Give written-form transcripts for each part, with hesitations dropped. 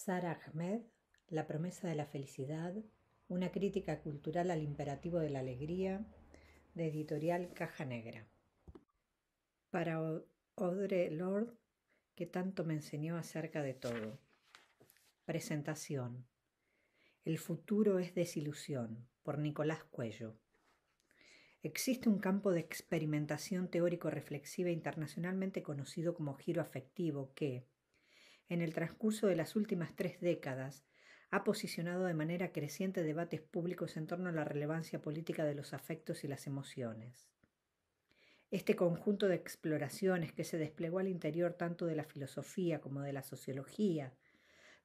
Sara Ahmed, La promesa de la felicidad, una crítica cultural al imperativo de la alegría, de editorial Caja Negra. Para Audre Lorde, que tanto me enseñó acerca de todo. Presentación. El futuro es desilusión, por Nicolás Cuello. Existe un campo de experimentación teórico-reflexiva internacionalmente conocido como giro afectivo que, en el transcurso de las últimas 3 décadas, ha posicionado de manera creciente debates públicos en torno a la relevancia política de los afectos y las emociones. Este conjunto de exploraciones que se desplegó al interior tanto de la filosofía como de la sociología,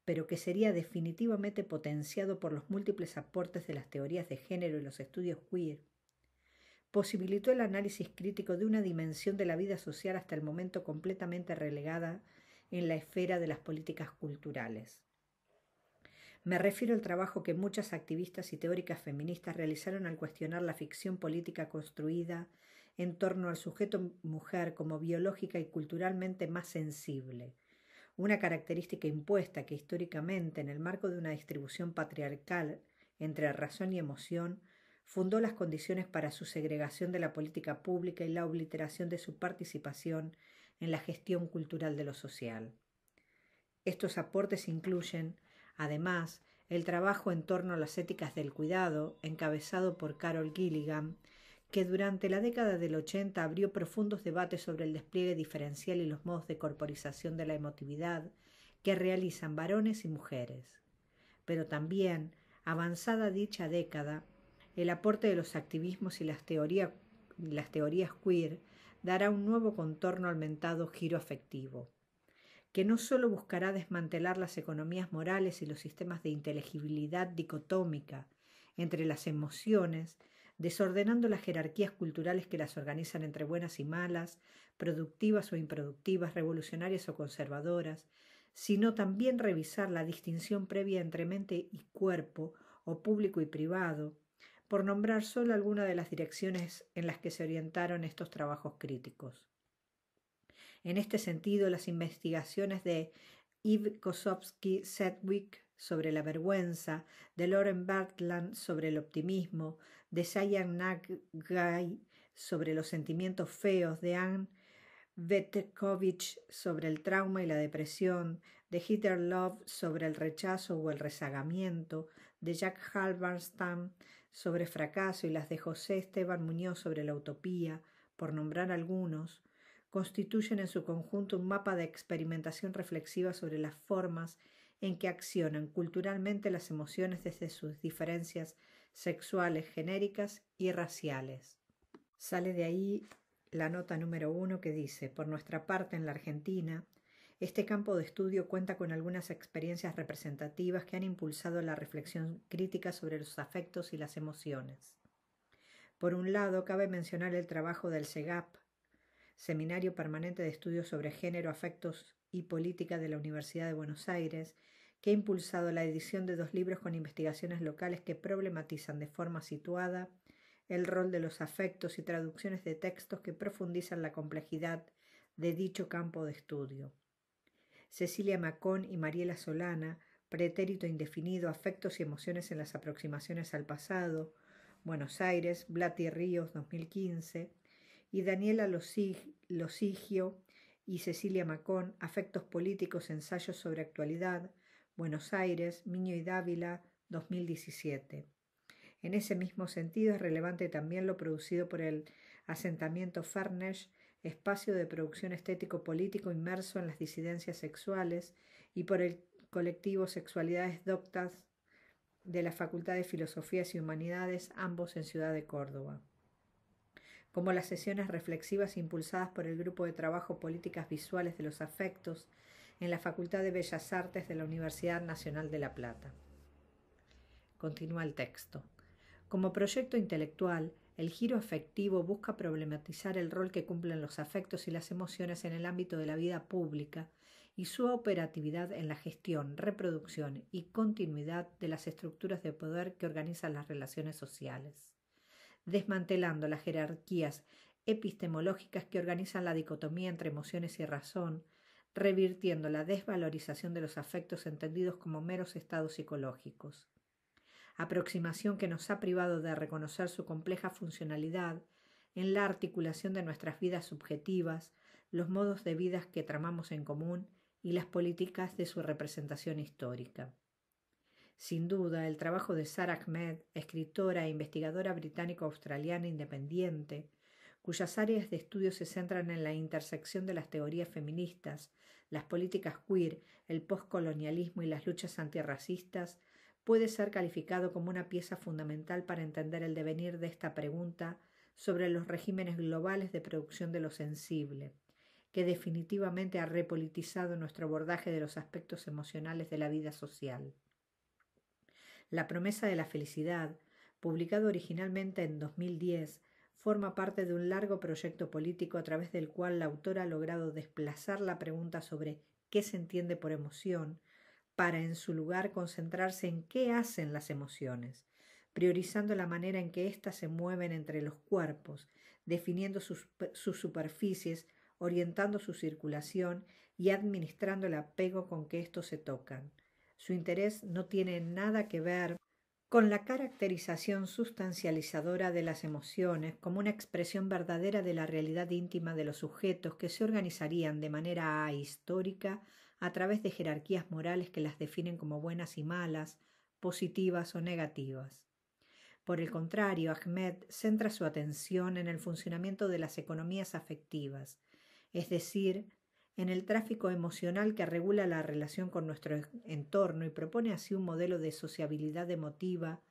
pero que sería definitivamente potenciado por los múltiples aportes de las teorías de género y los estudios queer, posibilitó el análisis crítico de una dimensión de la vida social hasta el momento completamente relegada en la esfera de las políticas culturales. Me refiero al trabajo que muchas activistas y teóricas feministas realizaron al cuestionar la ficción política construida en torno al sujeto mujer como biológica y culturalmente más sensible, una característica impuesta que históricamente, en el marco de una distribución patriarcal entre razón y emoción, fundó las condiciones para su segregación de la política pública y la obliteración de su participación en la gestión cultural de lo social. Estos aportes incluyen, además, el trabajo en torno a las éticas del cuidado, encabezado por Carol Gilligan, que durante la década del 80 abrió profundos debates sobre el despliegue diferencial y los modos de corporización de la emotividad que realizan varones y mujeres. Pero también, avanzada dicha década, el aporte de los activismos y las teorías queer dará un nuevo contorno al mentado giro afectivo, que no solo buscará desmantelar las economías morales y los sistemas de inteligibilidad dicotómica entre las emociones, desordenando las jerarquías culturales que las organizan entre buenas y malas, productivas o improductivas, revolucionarias o conservadoras, sino también revisar la distinción previa entre mente y cuerpo o público y privado, por nombrar solo alguna de las direcciones en las que se orientaron estos trabajos críticos. En este sentido, las investigaciones de Eve Kosofsky-Sedgwick sobre la vergüenza, de Lauren Bertland sobre el optimismo, de Sayan Naggai sobre los sentimientos feos, de Anne Vetkovich sobre el trauma y la depresión, de Heather Love sobre el rechazo o el rezagamiento, de Jack Halberstam sobre fracaso y las de José Esteban Muñoz sobre la utopía, por nombrar algunos, constituyen en su conjunto un mapa de experimentación reflexiva sobre las formas en que accionan culturalmente las emociones desde sus diferencias sexuales, genéricas y raciales. Sale de ahí la nota número 1 que dice: por nuestra parte, en la Argentina, este campo de estudio cuenta con algunas experiencias representativas que han impulsado la reflexión crítica sobre los afectos y las emociones. Por un lado, cabe mencionar el trabajo del SEGAP, Seminario Permanente de Estudios sobre Género, Afectos y Política de la Universidad de Buenos Aires, que ha impulsado la edición de 2 libros con investigaciones locales que problematizan de forma situada el rol de los afectos y traducciones de textos que profundizan la complejidad de dicho campo de estudio. Cecilia Macón y Mariela Solana, Pretérito indefinido, Afectos y emociones en las aproximaciones al pasado, Buenos Aires, Blatti Ríos, 2015, y Daniela Losigio y Cecilia Macón, Afectos políticos, ensayos sobre actualidad, Buenos Aires, Miño y Dávila, 2017. En ese mismo sentido es relevante también lo producido por el asentamiento Farnesh, espacio de producción estético-político inmerso en las disidencias sexuales, y por el colectivo Sexualidades Doctas de la Facultad de Filosofías y Humanidades, ambos en Ciudad de Córdoba, como las sesiones reflexivas impulsadas por el Grupo de Trabajo Políticas Visuales de los Afectos en la Facultad de Bellas Artes de la Universidad Nacional de La Plata. Continúa el texto. Como proyecto intelectual, el giro afectivo busca problematizar el rol que cumplen los afectos y las emociones en el ámbito de la vida pública y su operatividad en la gestión, reproducción y continuidad de las estructuras de poder que organizan las relaciones sociales, desmantelando las jerarquías epistemológicas que organizan la dicotomía entre emociones y razón, revirtiendo la desvalorización de los afectos entendidos como meros estados psicológicos. Aproximación que nos ha privado de reconocer su compleja funcionalidad en la articulación de nuestras vidas subjetivas, los modos de vida que tramamos en común y las políticas de su representación histórica. Sin duda, el trabajo de Sara Ahmed, escritora e investigadora británico-australiana independiente, cuyas áreas de estudio se centran en la intersección de las teorías feministas, las políticas queer, el postcolonialismo y las luchas antirracistas, puede ser calificado como una pieza fundamental para entender el devenir de esta pregunta sobre los regímenes globales de producción de lo sensible, que definitivamente ha repolitizado nuestro abordaje de los aspectos emocionales de la vida social. La promesa de la felicidad, publicado originalmente en 2010, forma parte de un largo proyecto político a través del cual la autora ha logrado desplazar la pregunta sobre qué se entiende por emoción para, en su lugar, concentrarse en qué hacen las emociones, priorizando la manera en que éstas se mueven entre los cuerpos, definiendo sus superficies, orientando su circulación y administrando el apego con que estos se tocan. Su interés no tiene nada que ver con la caracterización sustancializadora de las emociones como una expresión verdadera de la realidad íntima de los sujetos que se organizarían de manera ahistórica a través de jerarquías morales que las definen como buenas y malas, positivas o negativas. Por el contrario, Ahmed centra su atención en el funcionamiento de las economías afectivas, es decir, en el tráfico emocional que regula la relación con nuestro entorno y propone así un modelo de sociabilidad emotiva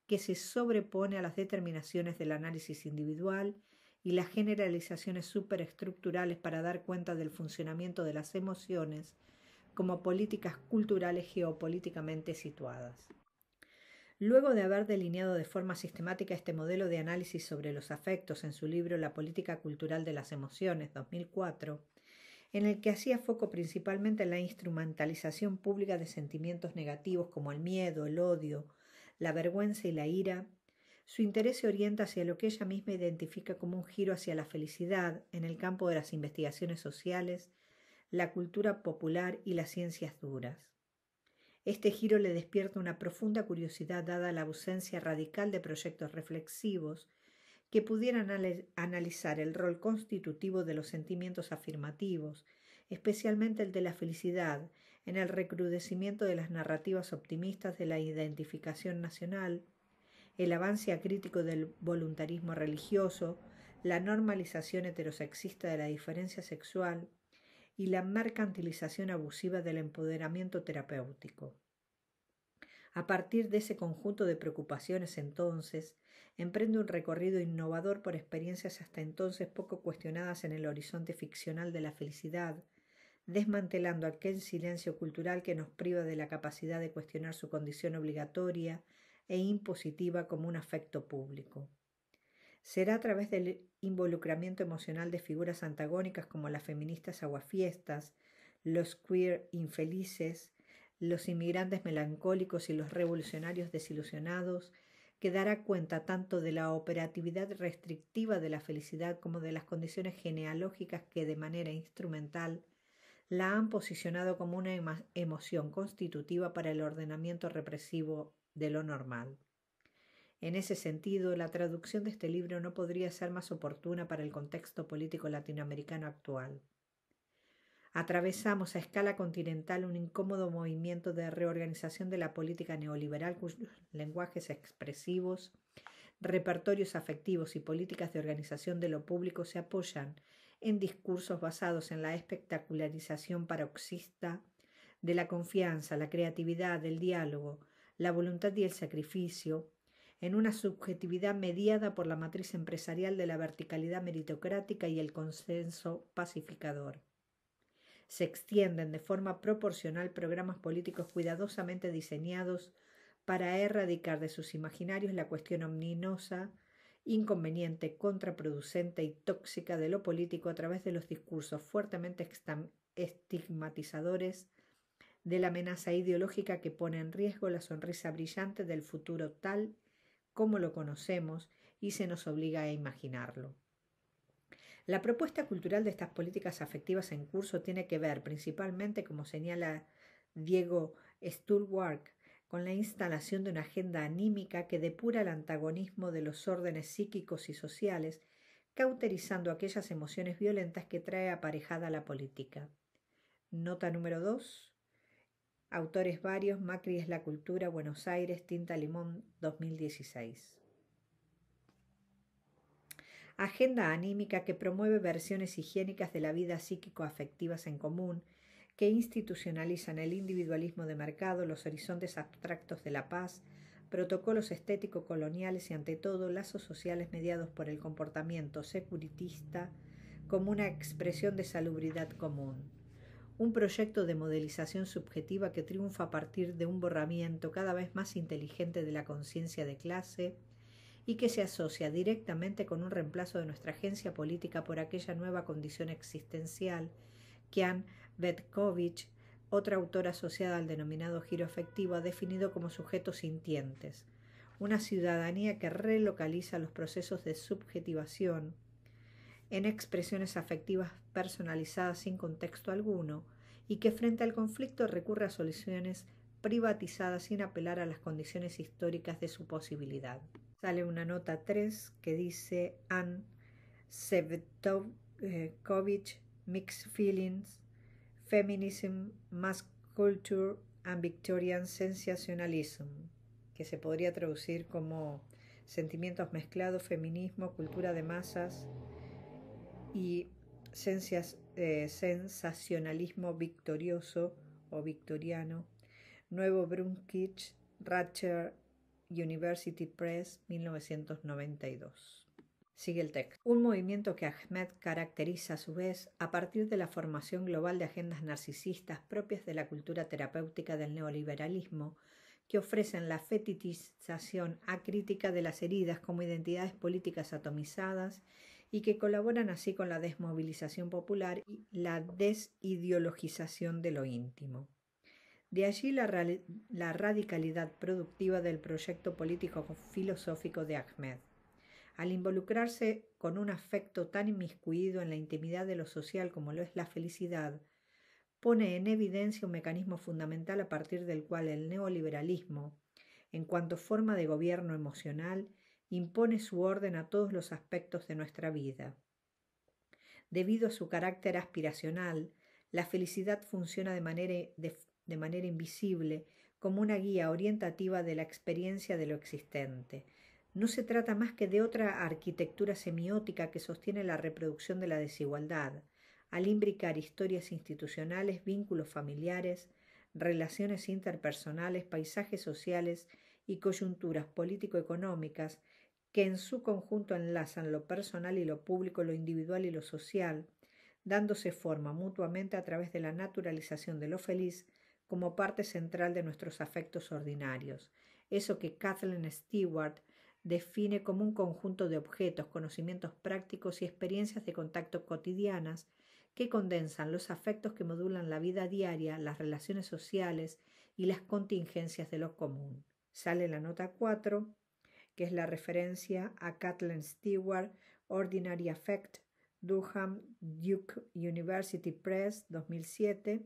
que se sobrepone a las determinaciones del análisis individual y las generalizaciones superestructurales para dar cuenta del funcionamiento de las emociones como políticas culturales geopolíticamente situadas. Luego de haber delineado de forma sistemática este modelo de análisis sobre los afectos en su libro La política cultural de las emociones, 2004, en el que hacía foco principalmente en la instrumentalización pública de sentimientos negativos como el miedo, el odio, la vergüenza y la ira, su interés se orienta hacia lo que ella misma identifica como un giro hacia la felicidad en el campo de las investigaciones sociales, la cultura popular y las ciencias duras. Este giro le despierta una profunda curiosidad dada la ausencia radical de proyectos reflexivos que pudieran analizar el rol constitutivo de los sentimientos afirmativos, especialmente el de la felicidad, en el recrudecimiento de las narrativas optimistas de la identificación nacional, el avance acrítico del voluntarismo religioso, la normalización heterosexista de la diferencia sexual y la mercantilización abusiva del empoderamiento terapéutico. A partir de ese conjunto de preocupaciones, entonces, emprende un recorrido innovador por experiencias hasta entonces poco cuestionadas en el horizonte ficcional de la felicidad, desmantelando aquel silencio cultural que nos priva de la capacidad de cuestionar su condición obligatoria e impositiva como un afecto público. Será a través del involucramiento emocional de figuras antagónicas como las feministas aguafiestas, los queer infelices, los inmigrantes melancólicos y los revolucionarios desilusionados, que dará cuenta tanto de la operatividad restrictiva de la felicidad como de las condiciones genealógicas que de manera instrumental la han posicionado como una emoción constitutiva para el ordenamiento represivo de lo normal. En ese sentido, la traducción de este libro no podría ser más oportuna para el contexto político latinoamericano actual. Atravesamos a escala continental un incómodo movimiento de reorganización de la política neoliberal cuyos lenguajes expresivos, repertorios afectivos y políticas de organización de lo público se apoyan en discursos basados en la espectacularización paroxista de la confianza, la creatividad, el diálogo, la voluntad y el sacrificio, en una subjetividad mediada por la matriz empresarial de la verticalidad meritocrática y el consenso pacificador. Se extienden de forma proporcional programas políticos cuidadosamente diseñados para erradicar de sus imaginarios la cuestión ominosa, inconveniente, contraproducente y tóxica de lo político a través de los discursos fuertemente estigmatizadores de la amenaza ideológica que pone en riesgo la sonrisa brillante del futuro tal como lo conocemos y se nos obliga a imaginarlo. La propuesta cultural de estas políticas afectivas en curso tiene que ver principalmente, como señala Diego Stulwark, con la instalación de una agenda anímica que depura el antagonismo de los órdenes psíquicos y sociales, cauterizando aquellas emociones violentas que trae aparejada la política. Nota número 2. Autores varios, Macri es la cultura, Buenos Aires, Tinta Limón, 2016. Agenda anímica que promueve versiones higiénicas de la vida psíquico-afectivas en común, que institucionalizan el individualismo de mercado, los horizontes abstractos de la paz, protocolos estético-coloniales y, ante todo, lazos sociales mediados por el comportamiento securitista como una expresión de salubridad común. Un proyecto de modelización subjetiva que triunfa a partir de un borramiento cada vez más inteligente de la conciencia de clase y que se asocia directamente con un reemplazo de nuestra agencia política por aquella nueva condición existencial que Ann Betkovich, otra autora asociada al denominado giro afectivo, ha definido como sujetos sintientes, una ciudadanía que relocaliza los procesos de subjetivación en expresiones afectivas personalizadas sin contexto alguno y que frente al conflicto recurre a soluciones privatizadas sin apelar a las condiciones históricas de su posibilidad. Sale una nota 3 que dice Ann Sevtovich, Mixed Feelings, Feminism, Mass Culture and Victorian Sensationalism, que se podría traducir como sentimientos mezclados, feminismo, cultura de masas y sensacionalismo victorioso o victoriano. Nuevo Brunswick, Ratcher University Press, 1992. Sigue el texto. Un movimiento que Ahmed caracteriza a su vez a partir de la formación global de agendas narcisistas propias de la cultura terapéutica del neoliberalismo, que ofrecen la fetichización acrítica de las heridas como identidades políticas atomizadas y que colaboran así con la desmovilización popular y la desideologización de lo íntimo. De allí la radicalidad productiva del proyecto político-filosófico de Ahmed. Al involucrarse con un afecto tan inmiscuido en la intimidad de lo social como lo es la felicidad, pone en evidencia un mecanismo fundamental a partir del cual el neoliberalismo, en cuanto forma de gobierno emocional, impone su orden a todos los aspectos de nuestra vida. Debido a su carácter aspiracional, la felicidad funciona de manera invisible como una guía orientativa de la experiencia de lo existente. No se trata más que de otra arquitectura semiótica que sostiene la reproducción de la desigualdad, al imbricar historias institucionales, vínculos familiares, relaciones interpersonales, paisajes sociales y coyunturas político-económicas que en su conjunto enlazan lo personal y lo público, lo individual y lo social, dándose forma mutuamente a través de la naturalización de lo feliz como parte central de nuestros afectos ordinarios, eso que Kathleen Stewart define como un conjunto de objetos, conocimientos prácticos y experiencias de contacto cotidianas que condensan los afectos que modulan la vida diaria, las relaciones sociales y las contingencias de lo común. Sale la nota 4, que es la referencia a Kathleen Stewart, Ordinary Affect, Durham Duke University Press, 2007,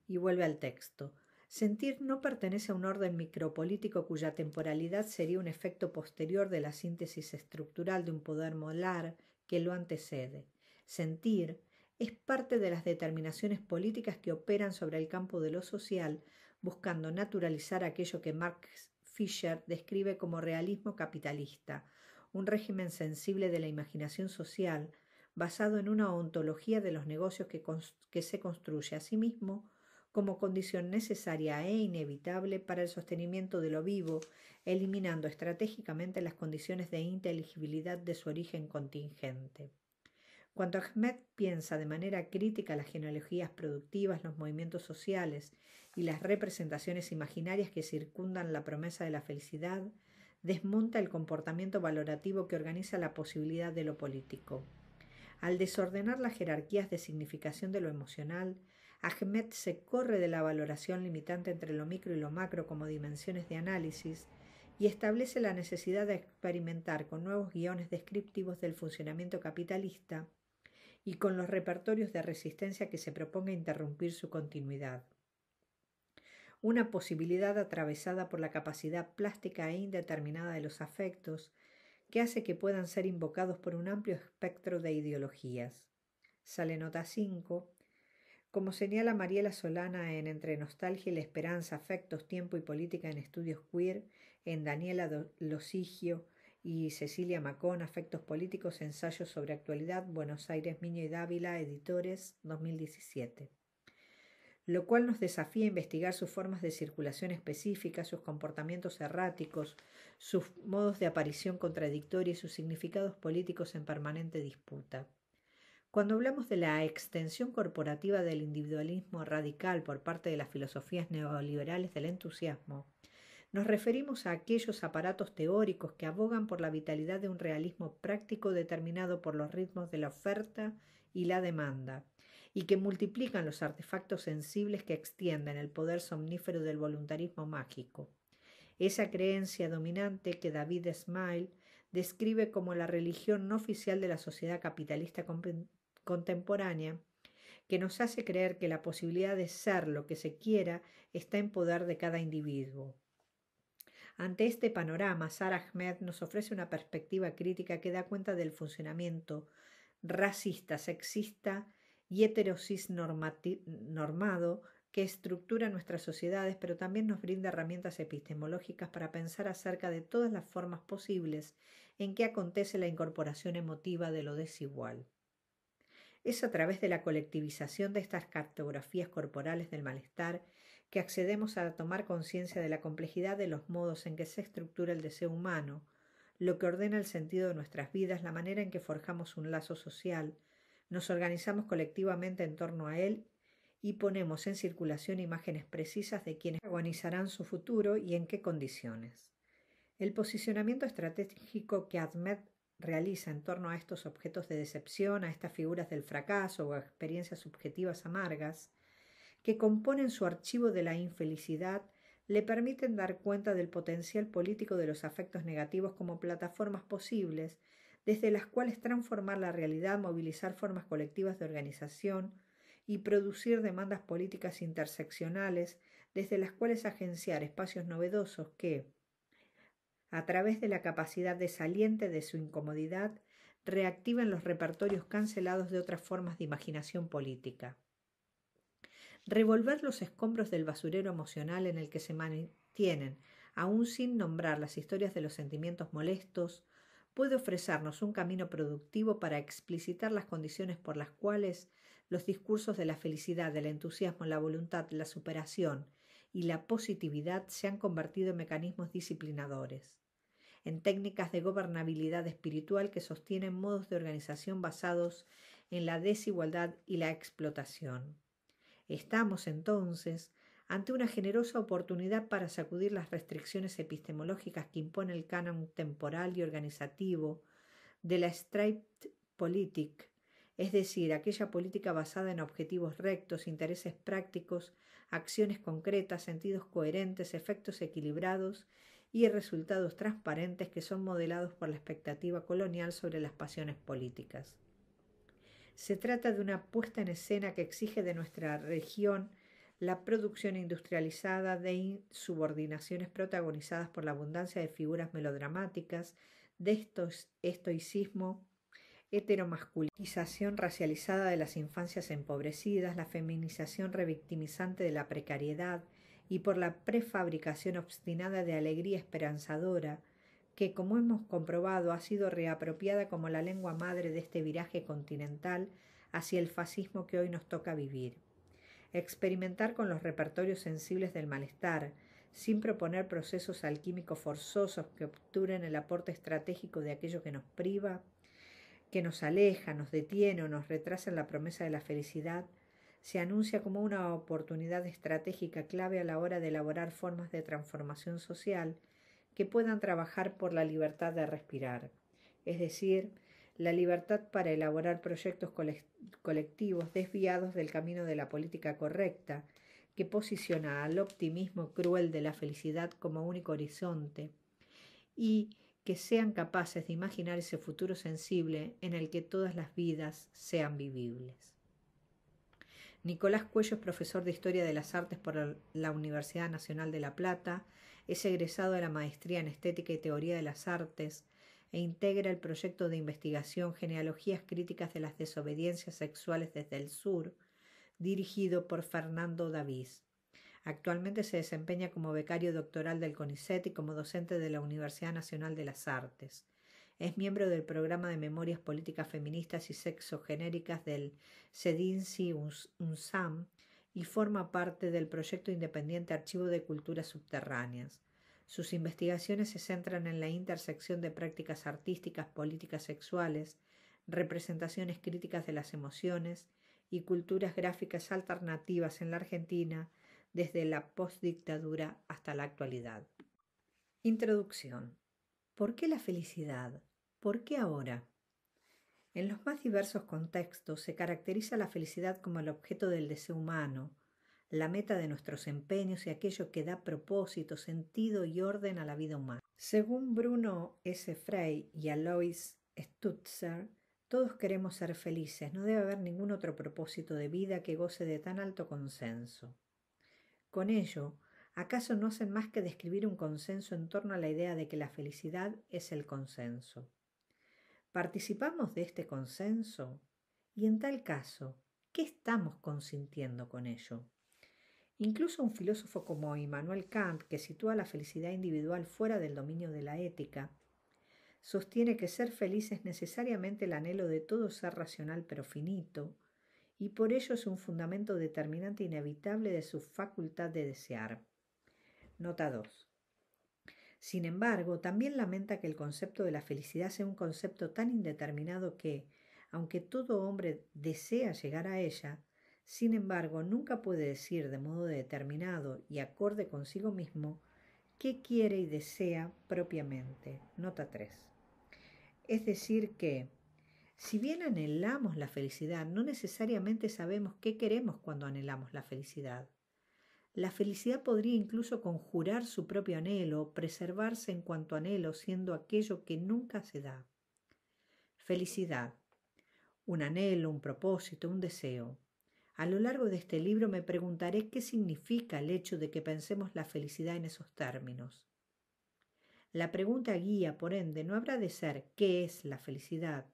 y vuelve al texto. Sentir no pertenece a un orden micropolítico cuya temporalidad sería un efecto posterior de la síntesis estructural de un poder molar que lo antecede. Sentir es parte de las determinaciones políticas que operan sobre el campo de lo social, buscando naturalizar aquello que Max Fischer describe como realismo capitalista, un régimen sensible de la imaginación social basado en una ontología de los negocios que se construye a sí mismo como condición necesaria e inevitable para el sostenimiento de lo vivo, eliminando estratégicamente las condiciones de inteligibilidad de su origen contingente. Cuando Ahmed piensa de manera crítica las genealogías productivas, los movimientos sociales y las representaciones imaginarias que circundan la promesa de la felicidad, desmonta el comportamiento valorativo que organiza la posibilidad de lo político. Al desordenar las jerarquías de significación de lo emocional, Ahmed se corre de la valoración limitante entre lo micro y lo macro como dimensiones de análisis y establece la necesidad de experimentar con nuevos guiones descriptivos del funcionamiento capitalista y con los repertorios de resistencia que se proponga interrumpir su continuidad. Una posibilidad atravesada por la capacidad plástica e indeterminada de los afectos que hace que puedan ser invocados por un amplio espectro de ideologías. Sale nota 5. Como señala Mariela Solana en Entre nostalgia y la esperanza, afectos, tiempo y política en estudios queer, en Daniela Losigio y Cecilia Macón, Afectos políticos, ensayos sobre actualidad, Buenos Aires, Miño y Dávila, editores, 2017. Lo cual nos desafía a investigar sus formas de circulación específicas, sus comportamientos erráticos, sus modos de aparición contradictoria y sus significados políticos en permanente disputa. Cuando hablamos de la extensión corporativa del individualismo radical por parte de las filosofías neoliberales del entusiasmo, nos referimos a aquellos aparatos teóricos que abogan por la vitalidad de un realismo práctico determinado por los ritmos de la oferta y la demanda, y que multiplican los artefactos sensibles que extienden el poder somnífero del voluntarismo mágico. Esa creencia dominante que David Smile describe como la religión no oficial de la sociedad capitalista contemporánea, que nos hace creer que la posibilidad de ser lo que se quiera está en poder de cada individuo. Ante este panorama, Sara Ahmed nos ofrece una perspectiva crítica que da cuenta del funcionamiento racista, sexista y heterosis normado que estructura nuestras sociedades, pero también nos brinda herramientas epistemológicas para pensar acerca de todas las formas posibles en que acontece la incorporación emotiva de lo desigual. Es a través de la colectivización de estas cartografías corporales del malestar que accedemos a tomar conciencia de la complejidad de los modos en que se estructura el deseo humano, lo que ordena el sentido de nuestras vidas, la manera en que forjamos un lazo social, nos organizamos colectivamente en torno a él y ponemos en circulación imágenes precisas de quienes protagonizarán su futuro y en qué condiciones. El posicionamiento estratégico que Ahmed realiza en torno a estos objetos de decepción, a estas figuras del fracaso o a experiencias subjetivas amargas, que componen su archivo de la infelicidad, le permiten dar cuenta del potencial político de los afectos negativos como plataformas posibles, desde las cuales transformar la realidad, movilizar formas colectivas de organización y producir demandas políticas interseccionales, desde las cuales agenciar espacios novedosos que, a través de la capacidad desaliente de su incomodidad, reactiven los repertorios cancelados de otras formas de imaginación política. Revolver los escombros del basurero emocional en el que se mantienen, aún sin nombrar las historias de los sentimientos molestos, puede ofrecernos un camino productivo para explicitar las condiciones por las cuales los discursos de la felicidad, del entusiasmo, la voluntad, la superación y la positividad se han convertido en mecanismos disciplinadores, en técnicas de gobernabilidad espiritual que sostienen modos de organización basados en la desigualdad y la explotación. Estamos, entonces, ante una generosa oportunidad para sacudir las restricciones epistemológicas que impone el canon temporal y organizativo de la Streitpolitik, es decir, aquella política basada en objetivos rectos, intereses prácticos, acciones concretas, sentidos coherentes, efectos equilibrados y resultados transparentes que son modelados por la expectativa colonial sobre las pasiones políticas. Se trata de una puesta en escena que exige de nuestra región la producción industrializada de subordinaciones protagonizadas por la abundancia de figuras melodramáticas, de estoicismo, heteromasculinización racializada de las infancias empobrecidas, la feminización revictimizante de la precariedad y por la prefabricación obstinada de alegría esperanzadora, que, como hemos comprobado, ha sido reapropiada como la lengua madre de este viraje continental hacia el fascismo que hoy nos toca vivir. Experimentar con los repertorios sensibles del malestar, sin proponer procesos alquímicos forzosos que obturen el aporte estratégico de aquello que nos priva, que nos aleja, nos detiene o nos retrasa en la promesa de la felicidad, se anuncia como una oportunidad estratégica clave a la hora de elaborar formas de transformación social que puedan trabajar por la libertad de respirar, es decir, la libertad para elaborar proyectos colectivos desviados del camino de la política correcta, que posiciona al optimismo cruel de la felicidad como único horizonte y que sean capaces de imaginar ese futuro sensible en el que todas las vidas sean vivibles. Nicolás Cuello es profesor de Historia de las Artes por la Universidad Nacional de La Plata, es egresado de la Maestría en Estética y Teoría de las Artes e integra el proyecto de investigación Genealogías Críticas de las Desobediencias Sexuales desde el Sur, dirigido por Fernando Davis. Actualmente se desempeña como becario doctoral del CONICET y como docente de la Universidad Nacional de las Artes. Es miembro del programa de Memorias Políticas Feministas y Sexogenéricas del CEDINSI-UNSAM y forma parte del proyecto independiente Archivo de Culturas Subterráneas. Sus investigaciones se centran en la intersección de prácticas artísticas, políticas sexuales, representaciones críticas de las emociones y culturas gráficas alternativas en la Argentina desde la postdictadura hasta la actualidad. Introducción. ¿Por qué la felicidad? ¿Por qué ahora? En los más diversos contextos se caracteriza la felicidad como el objeto del deseo humano, la meta de nuestros empeños y aquello que da propósito, sentido y orden a la vida humana. Según Bruno S. Frey y Alois Stutzer, todos queremos ser felices, no debe haber ningún otro propósito de vida que goce de tan alto consenso. Con ello, ¿acaso no hacen más que describir un consenso en torno a la idea de que la felicidad es el consenso? ¿Participamos de este consenso? Y en tal caso, ¿qué estamos consintiendo con ello? Incluso un filósofo como Immanuel Kant, que sitúa la felicidad individual fuera del dominio de la ética, sostiene que ser feliz es necesariamente el anhelo de todo ser racional pero finito, y por ello es un fundamento determinante inevitable de su facultad de desear. Nota 2. Sin embargo, también lamenta que el concepto de la felicidad sea un concepto tan indeterminado que, aunque todo hombre desea llegar a ella, sin embargo, nunca puede decir de modo determinado y acorde consigo mismo qué quiere y desea propiamente. Nota 3. Es decir que, si bien anhelamos la felicidad, no necesariamente sabemos qué queremos cuando anhelamos la felicidad. La felicidad podría incluso conjurar su propio anhelo, preservarse en cuanto anhelo, siendo aquello que nunca se da. Felicidad. Un anhelo, un propósito, un deseo. A lo largo de este libro me preguntaré qué significa el hecho de que pensemos la felicidad en esos términos. La pregunta guía, por ende, no habrá de ser ¿qué es la felicidad?,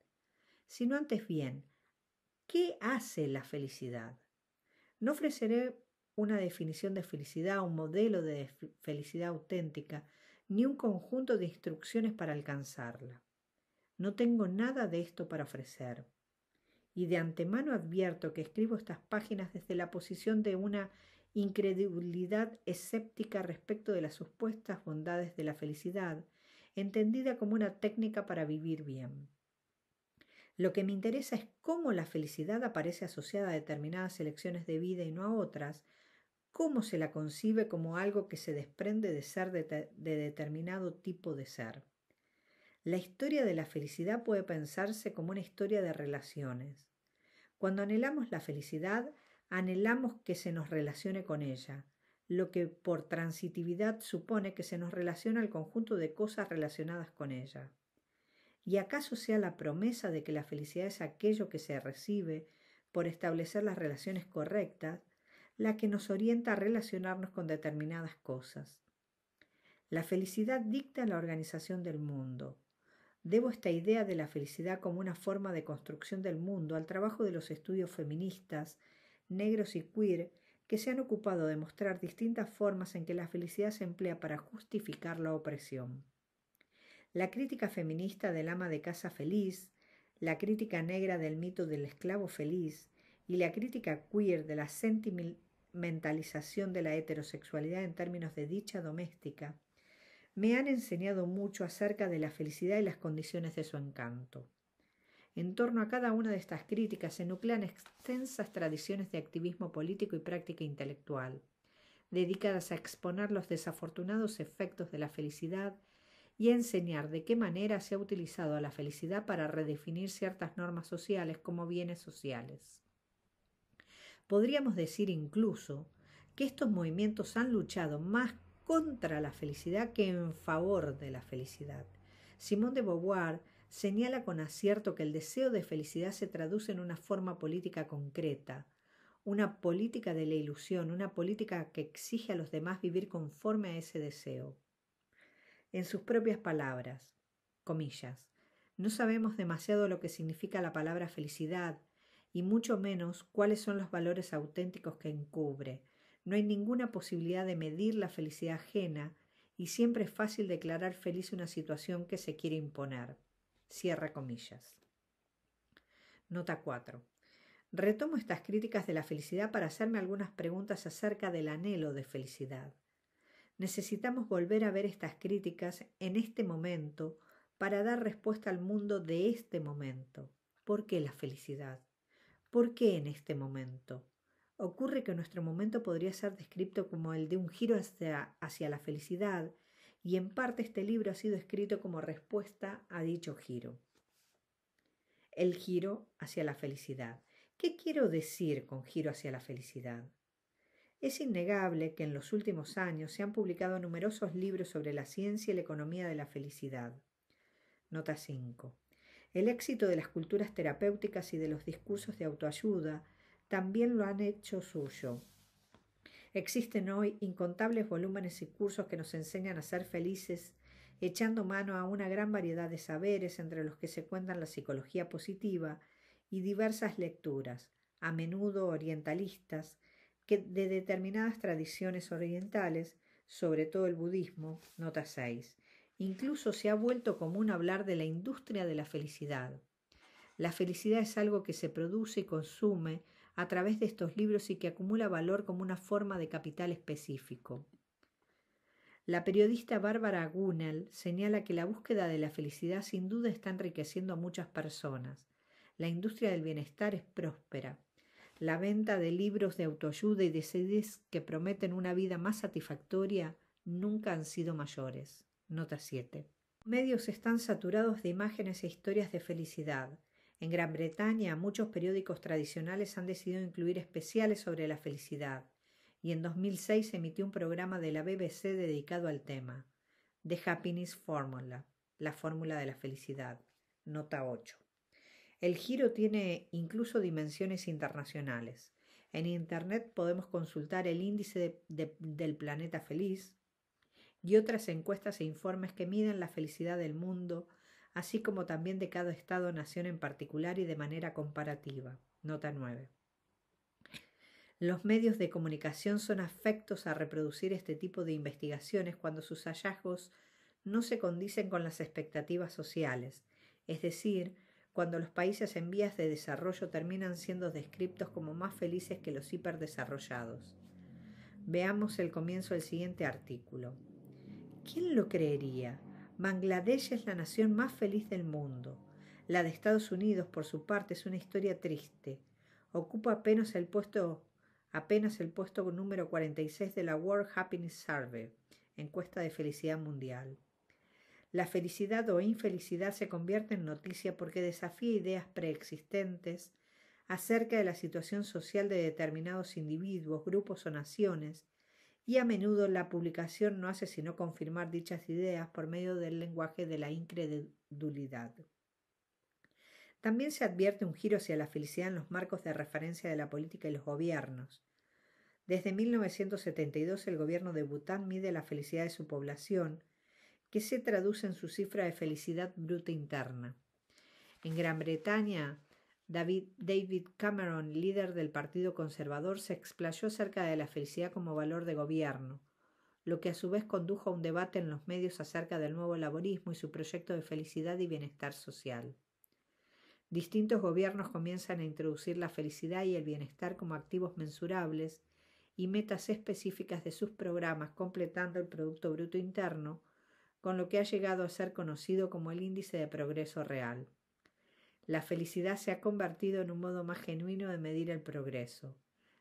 sino antes bien, ¿qué hace la felicidad? No ofreceré una definición de felicidad, un modelo de felicidad auténtica, ni un conjunto de instrucciones para alcanzarla. No tengo nada de esto para ofrecer. Y de antemano advierto que escribo estas páginas desde la posición de una incredulidad escéptica respecto de las supuestas bondades de la felicidad, entendida como una técnica para vivir bien. Lo que me interesa es cómo la felicidad aparece asociada a determinadas elecciones de vida y no a otras, cómo se la concibe como algo que se desprende de ser de determinado tipo de ser. La historia de la felicidad puede pensarse como una historia de relaciones. Cuando anhelamos la felicidad, anhelamos que se nos relacione con ella, lo que por transitividad supone que se nos relaciona al conjunto de cosas relacionadas con ella. ¿Y acaso sea la promesa de que la felicidad es aquello que se recibe por establecer las relaciones correctas, la que nos orienta a relacionarnos con determinadas cosas? La felicidad dicta la organización del mundo. Debo esta idea de la felicidad como una forma de construcción del mundo al trabajo de los estudios feministas, negros y queer, que se han ocupado de mostrar distintas formas en que la felicidad se emplea para justificar la opresión. La crítica feminista del ama de casa feliz, la crítica negra del mito del esclavo feliz y la crítica queer de la sentimentalización de la heterosexualidad en términos de dicha doméstica me han enseñado mucho acerca de la felicidad y las condiciones de su encanto. En torno a cada una de estas críticas se nuclean extensas tradiciones de activismo político y práctica intelectual, dedicadas a exponer los desafortunados efectos de la felicidad y a enseñar de qué manera se ha utilizado a la felicidad para redefinir ciertas normas sociales como bienes sociales. Podríamos decir incluso que estos movimientos han luchado más contra la felicidad que en favor de la felicidad. Simone de Beauvoir señala con acierto que el deseo de felicidad se traduce en una forma política concreta, una política de la ilusión, una política que exige a los demás vivir conforme a ese deseo. En sus propias palabras, comillas, no sabemos demasiado lo que significa la palabra felicidad y mucho menos cuáles son los valores auténticos que encubre. No hay ninguna posibilidad de medir la felicidad ajena y siempre es fácil declarar feliz una situación que se quiere imponer. Cierra comillas. Nota 4. Retomo estas críticas de la felicidad para hacerme algunas preguntas acerca del anhelo de felicidad. Necesitamos volver a ver estas críticas en este momento para dar respuesta al mundo de este momento. ¿Por qué la felicidad? ¿Por qué en este momento? Ocurre que nuestro momento podría ser descrito como el de un giro hacia la felicidad, y en parte este libro ha sido escrito como respuesta a dicho giro. El giro hacia la felicidad. ¿Qué quiero decir con giro hacia la felicidad? Es innegable que en los últimos años se han publicado numerosos libros sobre la ciencia y la economía de la felicidad. Nota 5. El éxito de las culturas terapéuticas y de los discursos de autoayuda también lo han hecho suyo. Existen hoy incontables volúmenes y cursos que nos enseñan a ser felices, echando mano a una gran variedad de saberes entre los que se cuentan la psicología positiva y diversas lecturas, a menudo orientalistas, de determinadas tradiciones orientales, sobre todo el budismo. Nota 6. Incluso se ha vuelto común hablar de la industria de la felicidad. La felicidad es algo que se produce y consume a través de estos libros y que acumula valor como una forma de capital específico. La periodista Bárbara Gunnell señala que la búsqueda de la felicidad sin duda está enriqueciendo a muchas personas. La industria del bienestar es próspera. La venta de libros de autoayuda y de CDs que prometen una vida más satisfactoria nunca han sido mayores. Nota 7. Los medios están saturados de imágenes e historias de felicidad. En Gran Bretaña, muchos periódicos tradicionales han decidido incluir especiales sobre la felicidad, y en 2006 se emitió un programa de la BBC dedicado al tema, The Happiness Formula, la fórmula de la felicidad. Nota 8. El giro tiene incluso dimensiones internacionales. En Internet podemos consultar el índice del planeta feliz y otras encuestas e informes que miden la felicidad del mundo, así como también de cada estado o nación en particular y de manera comparativa. Nota 9. Los medios de comunicación son afectos a reproducir este tipo de investigaciones cuando sus hallazgos no se condicen con las expectativas sociales, es decir, cuando los países en vías de desarrollo terminan siendo descritos como más felices que los hiperdesarrollados. Veamos el comienzo del siguiente artículo. ¿Quién lo creería? Bangladesh es la nación más feliz del mundo. La de Estados Unidos, por su parte, es una historia triste. Ocupa apenas el puesto número 46 de la World Happiness Survey, encuesta de felicidad mundial. La felicidad o infelicidad se convierte en noticia porque desafía ideas preexistentes acerca de la situación social de determinados individuos, grupos o naciones, y a menudo la publicación no hace sino confirmar dichas ideas por medio del lenguaje de la incredulidad. También se advierte un giro hacia la felicidad en los marcos de referencia de la política y los gobiernos. Desde 1972 el gobierno de Bután mide la felicidad de su población, que se traduce en su cifra de felicidad bruta interna. En Gran Bretaña, David Cameron, líder del Partido Conservador, se explayó acerca de la felicidad como valor de gobierno, lo que a su vez condujo a un debate en los medios acerca del nuevo laborismo y su proyecto de felicidad y bienestar social. Distintos gobiernos comienzan a introducir la felicidad y el bienestar como activos mensurables y metas específicas de sus programas, completando el Producto Bruto Interno, con lo que ha llegado a ser conocido como el índice de progreso real. La felicidad se ha convertido en un modo más genuino de medir el progreso.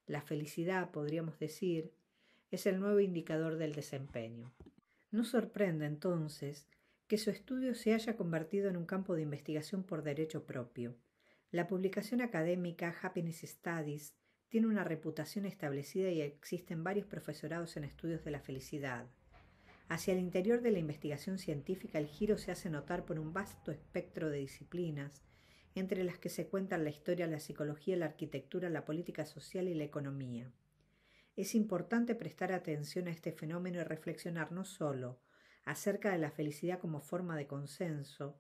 La felicidad, podríamos decir, es el nuevo indicador del desempeño. No sorprende, entonces, que su estudio se haya convertido en un campo de investigación por derecho propio. La publicación académica Happiness Studies tiene una reputación establecida y existen varios profesorados en estudios de la felicidad. Hacia el interior de la investigación científica, el giro se hace notar por un vasto espectro de disciplinas, entre las que se cuentan la historia, la psicología, la arquitectura, la política social y la economía. Es importante prestar atención a este fenómeno y reflexionar no solo acerca de la felicidad como forma de consenso,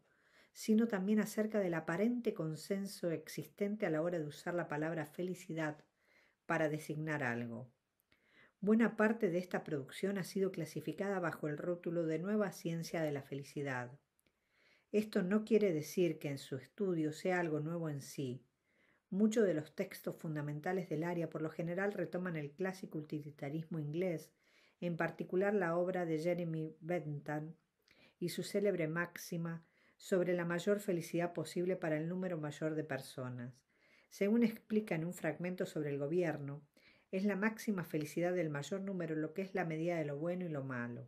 sino también acerca del aparente consenso existente a la hora de usar la palabra felicidad para designar algo. Buena parte de esta producción ha sido clasificada bajo el rótulo de Nueva Ciencia de la Felicidad. Esto no quiere decir que en su estudio sea algo nuevo en sí. Muchos de los textos fundamentales del área por lo general retoman el clásico utilitarismo inglés, en particular la obra de Jeremy Bentham y su célebre máxima sobre la mayor felicidad posible para el número mayor de personas. Según explica en un fragmento sobre el gobierno, es la máxima felicidad del mayor número lo que es la medida de lo bueno y lo malo.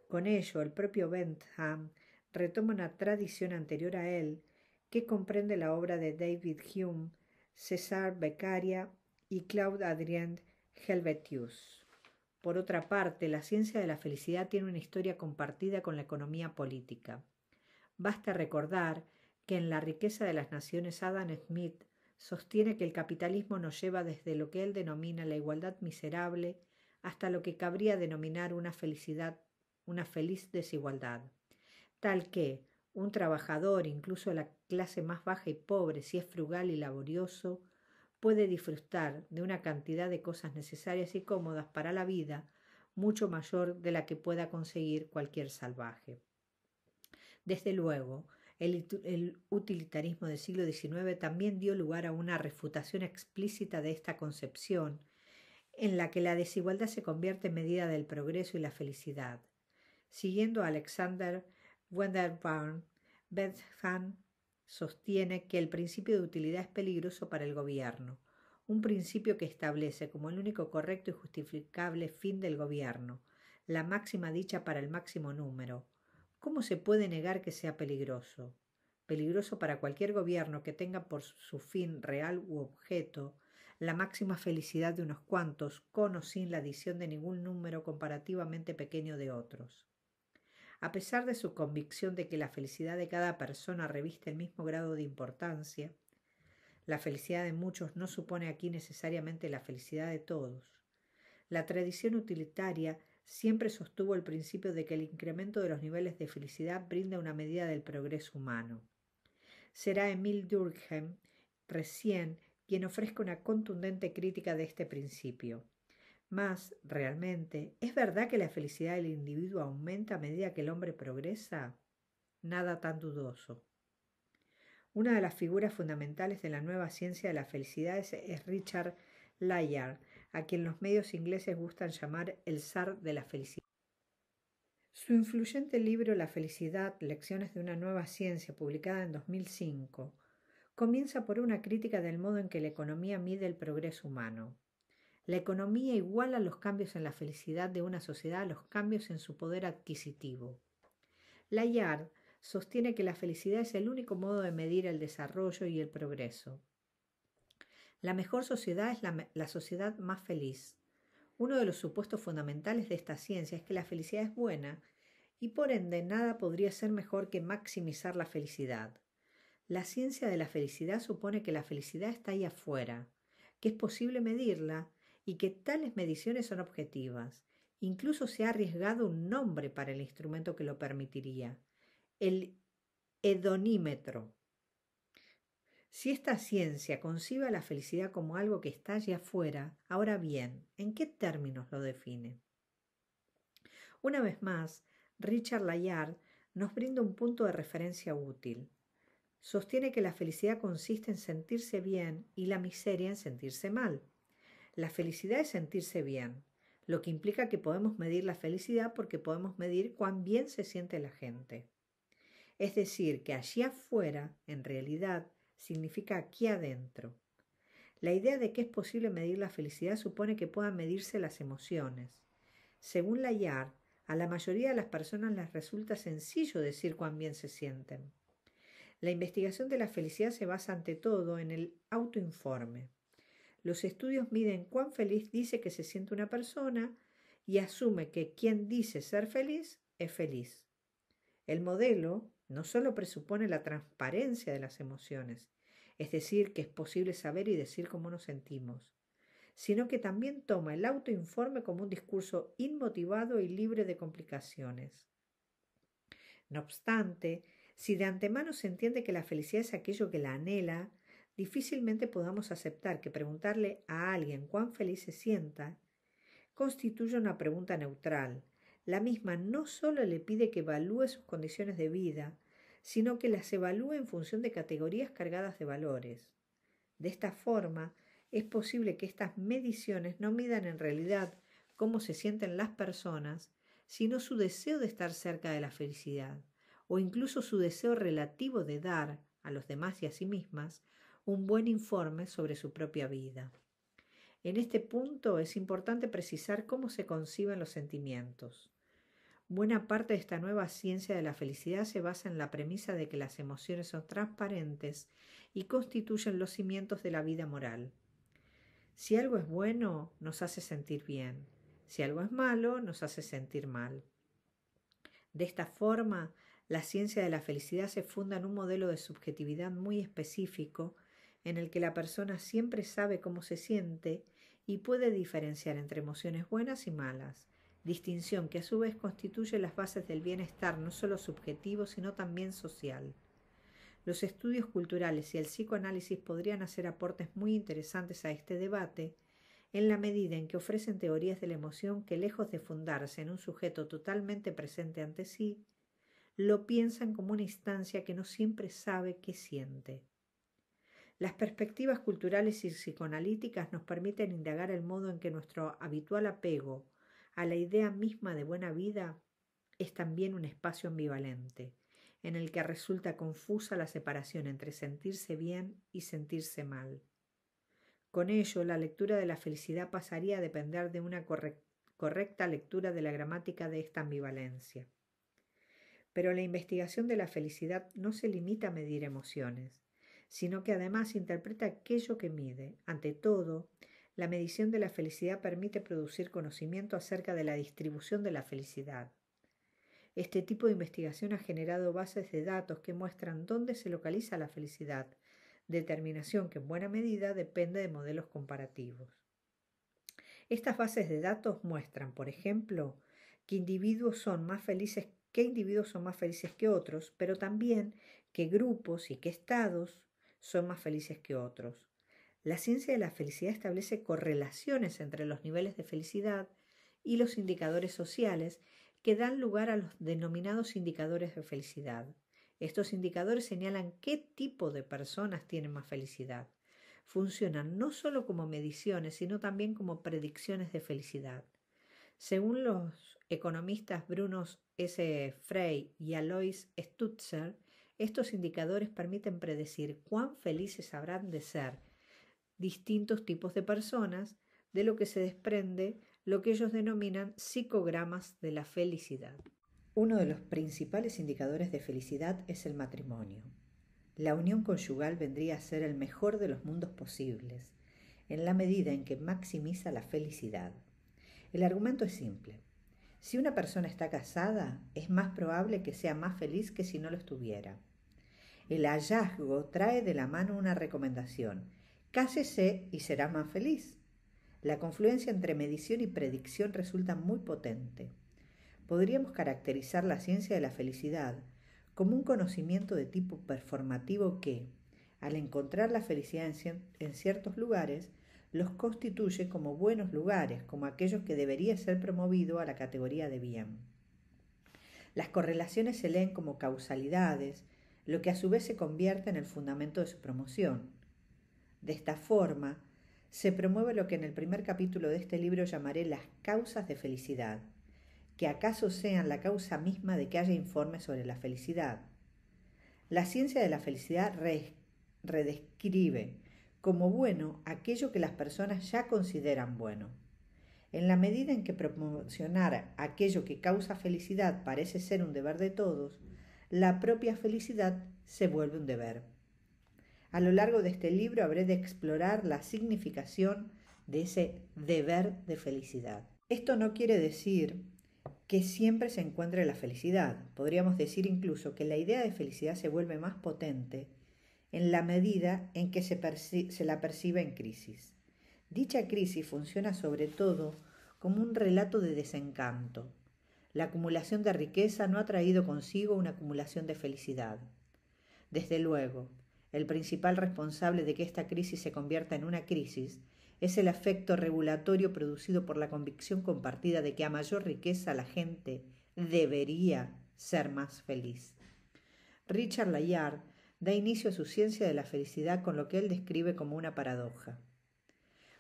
Con ello, el propio Bentham retoma una tradición anterior a él que comprende la obra de David Hume, César Beccaria y Claude Adrien Helvetius. Por otra parte, la ciencia de la felicidad tiene una historia compartida con la economía política. Basta recordar que en La riqueza de las naciones Adam Smith sostiene que el capitalismo nos lleva desde lo que él denomina la igualdad miserable hasta lo que cabría denominar una feliz desigualdad, tal que un trabajador, incluso de la clase más baja y pobre, si es frugal y laborioso, puede disfrutar de una cantidad de cosas necesarias y cómodas para la vida mucho mayor de la que pueda conseguir cualquier salvaje. Desde luego, el utilitarismo del siglo XIX también dio lugar a una refutación explícita de esta concepción, en la que la desigualdad se convierte en medida del progreso y la felicidad. Siguiendo a Alexander Wedderburn, Bentham sostiene que el principio de utilidad es peligroso para el gobierno, un principio que establece como el único correcto y justificable fin del gobierno, la máxima dicha para el máximo número. ¿Cómo se puede negar que sea peligroso? Peligroso para cualquier gobierno que tenga por su fin real u objeto la máxima felicidad de unos cuantos, con o sin la adición de ningún número comparativamente pequeño de otros. A pesar de su convicción de que la felicidad de cada persona reviste el mismo grado de importancia, la felicidad de muchos no supone aquí necesariamente la felicidad de todos. La tradición utilitaria siempre sostuvo el principio de que el incremento de los niveles de felicidad brinda una medida del progreso humano. Será Emile Durkheim recién quien ofrezca una contundente crítica de este principio. Mas, realmente, ¿es verdad que la felicidad del individuo aumenta a medida que el hombre progresa? Nada tan dudoso. Una de las figuras fundamentales de la nueva ciencia de la felicidad es Richard Layard, a quien los medios ingleses gustan llamar el zar de la felicidad. Su influyente libro La felicidad, lecciones de una nueva ciencia, publicada en 2005, comienza por una crítica del modo en que la economía mide el progreso humano. La economía iguala los cambios en la felicidad de una sociedad a los cambios en su poder adquisitivo. Layard sostiene que la felicidad es el único modo de medir el desarrollo y el progreso. La mejor sociedad es la sociedad más feliz. Uno de los supuestos fundamentales de esta ciencia es que la felicidad es buena y por ende nada podría ser mejor que maximizar la felicidad. La ciencia de la felicidad supone que la felicidad está ahí afuera, que es posible medirla y que tales mediciones son objetivas. Incluso se ha arriesgado un nombre para el instrumento que lo permitiría: el hedonímetro. Si esta ciencia concibe a la felicidad como algo que está allá afuera, ahora bien, ¿en qué términos lo define? Una vez más, Richard Layard nos brinda un punto de referencia útil. Sostiene que la felicidad consiste en sentirse bien y la miseria en sentirse mal. La felicidad es sentirse bien, lo que implica que podemos medir la felicidad porque podemos medir cuán bien se siente la gente. Es decir, que allí afuera, en realidad, significa aquí adentro. La idea de que es posible medir la felicidad supone que puedan medirse las emociones. Según Layard, a la mayoría de las personas les resulta sencillo decir cuán bien se sienten. La investigación de la felicidad se basa ante todo en el autoinforme. Los estudios miden cuán feliz dice que se siente una persona y asume que quien dice ser feliz es feliz. El modelo no solo presupone la transparencia de las emociones, es decir, que es posible saber y decir cómo nos sentimos, sino que también toma el autoinforme como un discurso inmotivado y libre de complicaciones. No obstante, si de antemano se entiende que la felicidad es aquello que la anhela, difícilmente podamos aceptar que preguntarle a alguien cuán feliz se sienta constituye una pregunta neutral. La misma no solo le pide que evalúe sus condiciones de vida, sino que las evalúe en función de categorías cargadas de valores. De esta forma, es posible que estas mediciones no midan en realidad cómo se sienten las personas, sino su deseo de estar cerca de la felicidad, o incluso su deseo relativo de dar a los demás y a sí mismas un buen informe sobre su propia vida. En este punto es importante precisar cómo se conciben los sentimientos. Buena parte de esta nueva ciencia de la felicidad se basa en la premisa de que las emociones son transparentes y constituyen los cimientos de la vida moral. Si algo es bueno, nos hace sentir bien. Si algo es malo, nos hace sentir mal. De esta forma, la ciencia de la felicidad se funda en un modelo de subjetividad muy específico, en el que la persona siempre sabe cómo se siente y puede diferenciar entre emociones buenas y malas, distinción que a su vez constituye las bases del bienestar no solo subjetivo, sino también social. Los estudios culturales y el psicoanálisis podrían hacer aportes muy interesantes a este debate, en la medida en que ofrecen teorías de la emoción que, lejos de fundarse en un sujeto totalmente presente ante sí, lo piensan como una instancia que no siempre sabe qué siente. Las perspectivas culturales y psicoanalíticas nos permiten indagar el modo en que nuestro habitual apego a la idea misma de buena vida es también un espacio ambivalente, en el que resulta confusa la separación entre sentirse bien y sentirse mal. Con ello, la lectura de la felicidad pasaría a depender de una correcta lectura de la gramática de esta ambivalencia. Pero la investigación de la felicidad no se limita a medir emociones, sino que además interpreta aquello que mide. Ante todo, la medición de la felicidad permite producir conocimiento acerca de la distribución de la felicidad. Este tipo de investigación ha generado bases de datos que muestran dónde se localiza la felicidad, determinación que en buena medida depende de modelos comparativos. Estas bases de datos muestran, por ejemplo, qué individuos son más felices que otros, pero también qué grupos y qué estados son más felices que otros. La ciencia de la felicidad establece correlaciones entre los niveles de felicidad y los indicadores sociales que dan lugar a los denominados indicadores de felicidad. Estos indicadores señalan qué tipo de personas tienen más felicidad. Funcionan no solo como mediciones, sino también como predicciones de felicidad. Según los economistas Bruno S. Frey y Alois Stutzer, estos indicadores permiten predecir cuán felices habrán de ser distintos tipos de personas, de lo que se desprende lo que ellos denominan psicogramas de la felicidad. Uno de los principales indicadores de felicidad es el matrimonio. La unión conyugal vendría a ser el mejor de los mundos posibles, en la medida en que maximiza la felicidad. El argumento es simple. Si una persona está casada, es más probable que sea más feliz que si no lo estuviera. El hallazgo trae de la mano una recomendación: cásese y será más feliz. La confluencia entre medición y predicción resulta muy potente. Podríamos caracterizar la ciencia de la felicidad como un conocimiento de tipo performativo que, al encontrar la felicidad en ciertos lugares, los constituye como buenos lugares, como aquellos que debería ser promovido a la categoría de bien. Las correlaciones se leen como causalidades, lo que a su vez se convierte en el fundamento de su promoción. De esta forma, se promueve lo que en el primer capítulo de este libro llamaré las causas de felicidad, que acaso sean la causa misma de que haya informes sobre la felicidad. La ciencia de la felicidad redescribe como bueno aquello que las personas ya consideran bueno. En la medida en que promocionar aquello que causa felicidad parece ser un deber de todos, la propia felicidad se vuelve un deber. A lo largo de este libro habré de explorar la significación de ese deber de felicidad. Esto no quiere decir que siempre se encuentre la felicidad. Podríamos decir incluso que la idea de felicidad se vuelve más potente en la medida en que se la percibe en crisis. Dicha crisis funciona sobre todo como un relato de desencanto. La acumulación de riqueza no ha traído consigo una acumulación de felicidad. Desde luego, el principal responsable de que esta crisis se convierta en una crisis es el efecto regulatorio producido por la convicción compartida de que a mayor riqueza la gente debería ser más feliz. Richard Layard da inicio a su ciencia de la felicidad con lo que él describe como una paradoja.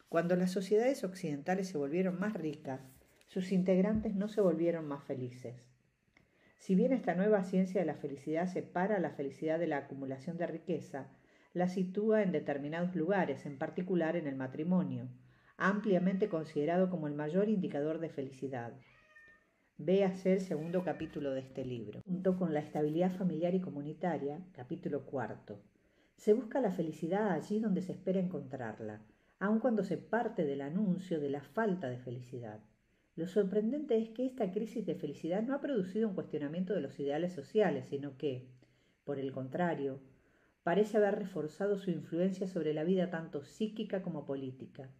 Cuando las sociedades occidentales se volvieron más ricas, sus integrantes no se volvieron más felices. Si bien esta nueva ciencia de la felicidad separa la felicidad de la acumulación de riqueza, la sitúa en determinados lugares, en particular en el matrimonio, ampliamente considerado como el mayor indicador de felicidad. Véase el segundo capítulo de este libro. Junto con la estabilidad familiar y comunitaria, capítulo cuarto. Se busca la felicidad allí donde se espera encontrarla, aun cuando se parte del anuncio de la falta de felicidad. Lo sorprendente es que esta crisis de felicidad no ha producido un cuestionamiento de los ideales sociales, sino que, por el contrario, parece haber reforzado su influencia sobre la vida tanto psíquica como política.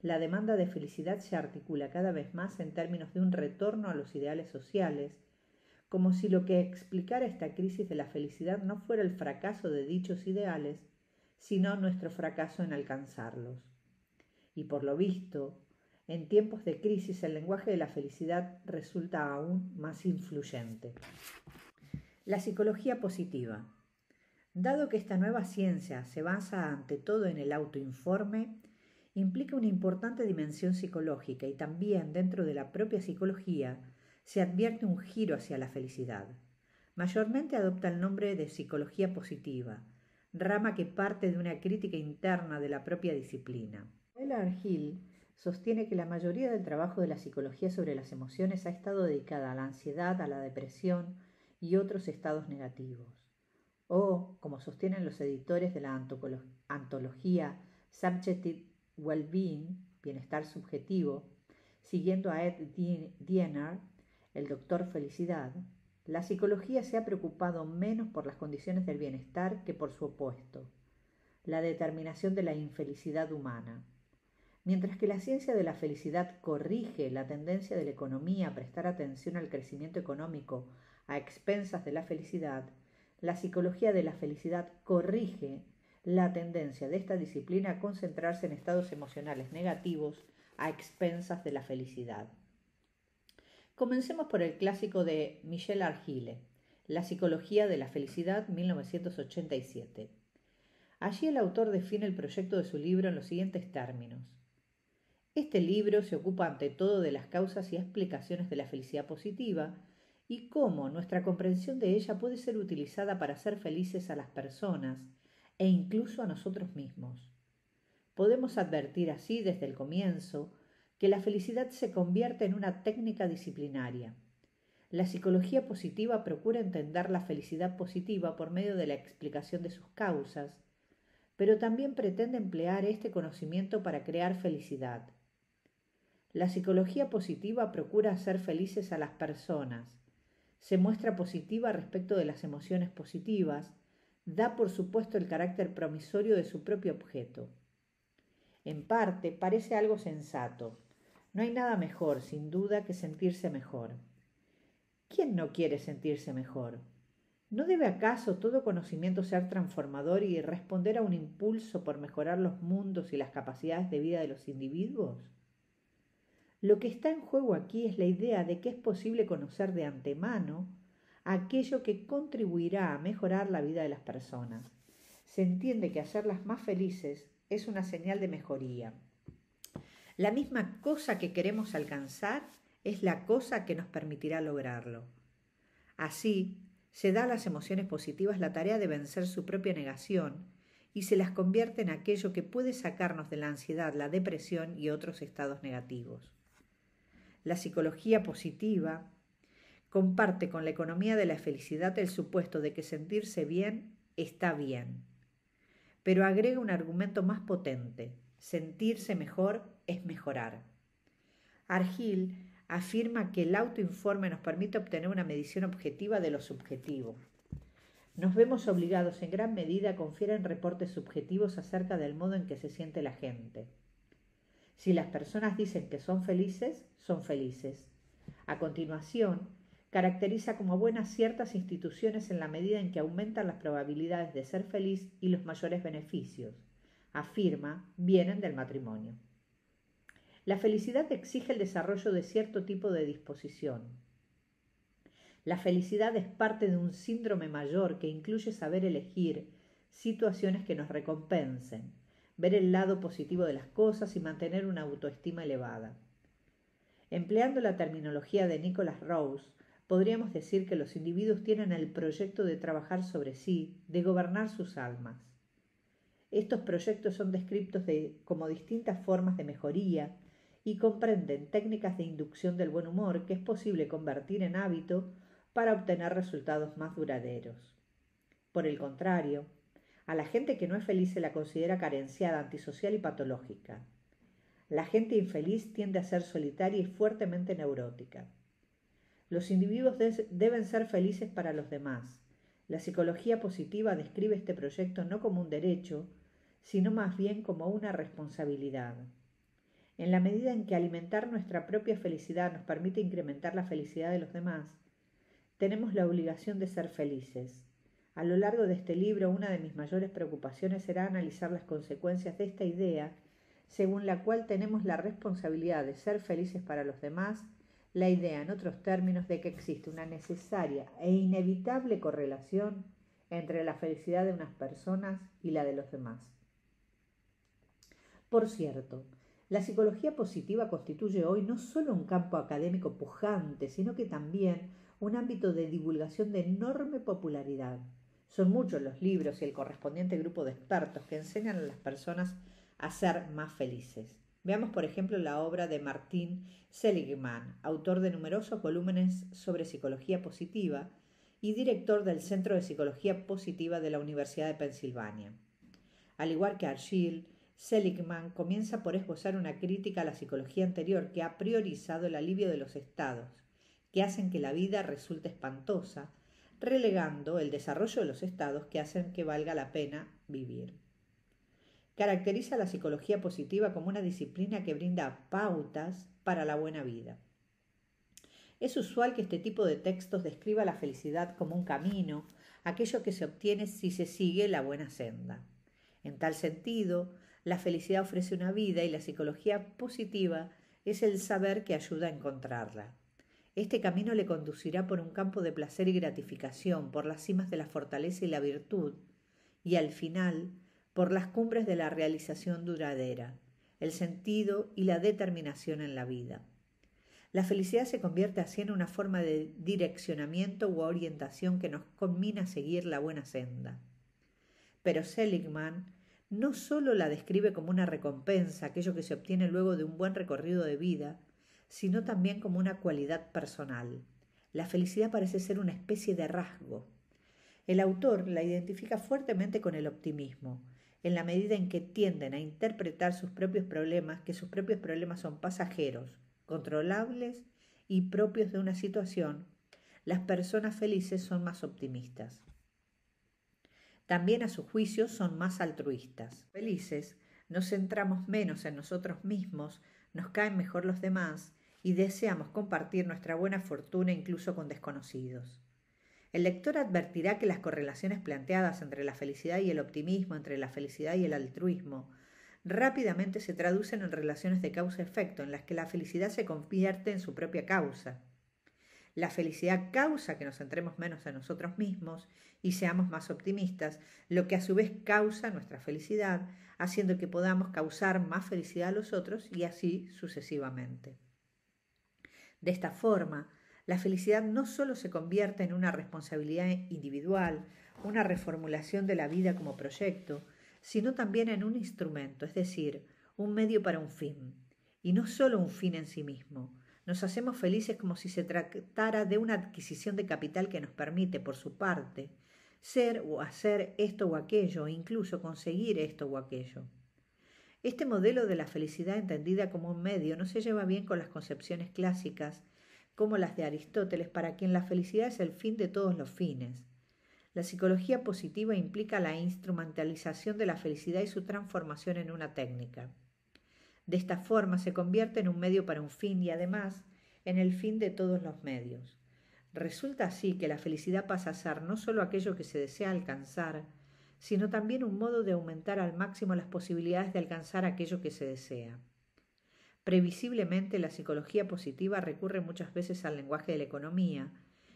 La demanda de felicidad se articula cada vez más en términos de un retorno a los ideales sociales, como si lo que explicara esta crisis de la felicidad no fuera el fracaso de dichos ideales, sino nuestro fracaso en alcanzarlos. Y por lo visto, en tiempos de crisis el lenguaje de la felicidad resulta aún más influyente. La psicología positiva. Dado que esta nueva ciencia se basa ante todo en el autoinforme, implica una importante dimensión psicológica y también dentro de la propia psicología se advierte un giro hacia la felicidad. Mayormente adopta el nombre de psicología positiva, rama que parte de una crítica interna de la propia disciplina. Willard Hill sostiene que la mayoría del trabajo de la psicología sobre las emociones ha estado dedicada a la ansiedad, a la depresión y otros estados negativos. O, como sostienen los editores de la antología Subjective Well-Being, Bienestar Subjetivo, siguiendo a Ed Diener, el doctor Felicidad, la psicología se ha preocupado menos por las condiciones del bienestar que por su opuesto, la determinación de la infelicidad humana. Mientras que la ciencia de la felicidad corrige la tendencia de la economía a prestar atención al crecimiento económico a expensas de la felicidad, la psicología de la felicidad corrige la tendencia de esta disciplina a concentrarse en estados emocionales negativos a expensas de la felicidad. Comencemos por el clásico de Michel Argyle, La psicología de la felicidad, 1987. Allí el autor define el proyecto de su libro en los siguientes términos. Este libro se ocupa ante todo de las causas y explicaciones de la felicidad positiva y cómo nuestra comprensión de ella puede ser utilizada para hacer felices a las personas e incluso a nosotros mismos. Podemos advertir así desde el comienzo que la felicidad se convierte en una técnica disciplinaria. La psicología positiva procura entender la felicidad positiva por medio de la explicación de sus causas, pero también pretende emplear este conocimiento para crear felicidad. La psicología positiva procura hacer felices a las personas, se muestra positiva respecto de las emociones positivas, da por supuesto el carácter promisorio de su propio objeto. En parte parece algo sensato. No hay nada mejor, sin duda, que sentirse mejor. ¿Quién no quiere sentirse mejor? ¿No debe acaso todo conocimiento ser transformador y responder a un impulso por mejorar los mundos y las capacidades de vida de los individuos? Lo que está en juego aquí es la idea de que es posible conocer de antemano aquello que contribuirá a mejorar la vida de las personas. Se entiende que hacerlas más felices es una señal de mejoría. La misma cosa que queremos alcanzar es la cosa que nos permitirá lograrlo. Así, se da a las emociones positivas la tarea de vencer su propia negación y se las convierte en aquello que puede sacarnos de la ansiedad, la depresión y otros estados negativos. La psicología positiva comparte con la economía de la felicidad el supuesto de que sentirse bien está bien, pero agrega un argumento más potente: sentirse mejor es mejorar. Argyll afirma que el autoinforme nos permite obtener una medición objetiva de lo subjetivo. Nos vemos obligados en gran medida a confiar en reportes subjetivos acerca del modo en que se siente la gente. Si las personas dicen que son felices, son felices. A continuación, caracteriza como buenas ciertas instituciones en la medida en que aumentan las probabilidades de ser feliz y los mayores beneficios. Afirma, vienen del matrimonio. La felicidad exige el desarrollo de cierto tipo de disposición. La felicidad es parte de un síndrome mayor que incluye saber elegir situaciones que nos recompensen, ver el lado positivo de las cosas y mantener una autoestima elevada. Empleando la terminología de Nicholas Rose, podríamos decir que los individuos tienen el proyecto de trabajar sobre sí, de gobernar sus almas. Estos proyectos son descritos como distintas formas de mejoría y comprenden técnicas de inducción del buen humor que es posible convertir en hábito para obtener resultados más duraderos. Por el contrario, a la gente que no es feliz se la considera carenciada, antisocial y patológica. La gente infeliz tiende a ser solitaria y fuertemente neurótica. Los individuos deben ser felices para los demás. La psicología positiva describe este proyecto no como un derecho, sino más bien como una responsabilidad. En la medida en que alimentar nuestra propia felicidad nos permite incrementar la felicidad de los demás, tenemos la obligación de ser felices. A lo largo de este libro, una de mis mayores preocupaciones será analizar las consecuencias de esta idea, según la cual tenemos la responsabilidad de ser felices para los demás, la idea, en otros términos, de que existe una necesaria e inevitable correlación entre la felicidad de unas personas y la de los demás. Por cierto, la psicología positiva constituye hoy no solo un campo académico pujante, sino que también un ámbito de divulgación de enorme popularidad. Son muchos los libros y el correspondiente grupo de expertos que enseñan a las personas a ser más felices. Veamos, por ejemplo, la obra de Martin Seligman, autor de numerosos volúmenes sobre psicología positiva y director del Centro de Psicología Positiva de la Universidad de Pensilvania. Al igual que Argyll, Seligman comienza por esbozar una crítica a la psicología anterior que ha priorizado el alivio de los estados, que hacen que la vida resulte espantosa, relegando el desarrollo de los estados que hacen que valga la pena vivir. Caracteriza la psicología positiva como una disciplina que brinda pautas para la buena vida. Es usual que este tipo de textos describa la felicidad como un camino, aquello que se obtiene si se sigue la buena senda. En tal sentido, la felicidad ofrece una vida y la psicología positiva es el saber que ayuda a encontrarla. Este camino le conducirá por un campo de placer y gratificación, por las cimas de la fortaleza y la virtud, y al final, por las cumbres de la realización duradera, el sentido y la determinación en la vida. La felicidad se convierte así en una forma de direccionamiento u orientación que nos conmina a seguir la buena senda. Pero Seligman no solo la describe como una recompensa, aquello que se obtiene luego de un buen recorrido de vida, sino también como una cualidad personal. La felicidad parece ser una especie de rasgo. El autor la identifica fuertemente con el optimismo, en la medida en que tienden a interpretar sus propios problemas, que sus propios problemas son pasajeros, controlables y propios de una situación. Las personas felices son más optimistas. También, a su juicio, son más altruistas. Felices, nos centramos menos en nosotros mismos, nos caen mejor los demás y deseamos compartir nuestra buena fortuna incluso con desconocidos. El lector advertirá que las correlaciones planteadas entre la felicidad y el optimismo, entre la felicidad y el altruismo, rápidamente se traducen en relaciones de causa-efecto, en las que la felicidad se convierte en su propia causa. La felicidad causa que nos centremos menos en nosotros mismos y seamos más optimistas, lo que a su vez causa nuestra felicidad, haciendo que podamos causar más felicidad a los otros y así sucesivamente. De esta forma, la felicidad no solo se convierte en una responsabilidad individual, una reformulación de la vida como proyecto, sino también en un instrumento, es decir, un medio para un fin, y no solo un fin en sí mismo. Nos hacemos felices como si se tratara de una adquisición de capital que nos permite, por su parte, ser o hacer esto o aquello, e incluso conseguir esto o aquello. Este modelo de la felicidad entendida como un medio no se lleva bien con las concepciones clásicas como las de Aristóteles, para quien la felicidad es el fin de todos los fines. La psicología positiva implica la instrumentalización de la felicidad y su transformación en una técnica. De esta forma se convierte en un medio para un fin y además en el fin de todos los medios. Resulta así que la felicidad pasa a ser no solo aquello que se desea alcanzar, sino también un modo de aumentar al máximo las posibilidades de alcanzar aquello que se desea. Previsiblemente, la psicología positiva recurre muchas veces al lenguaje de la economía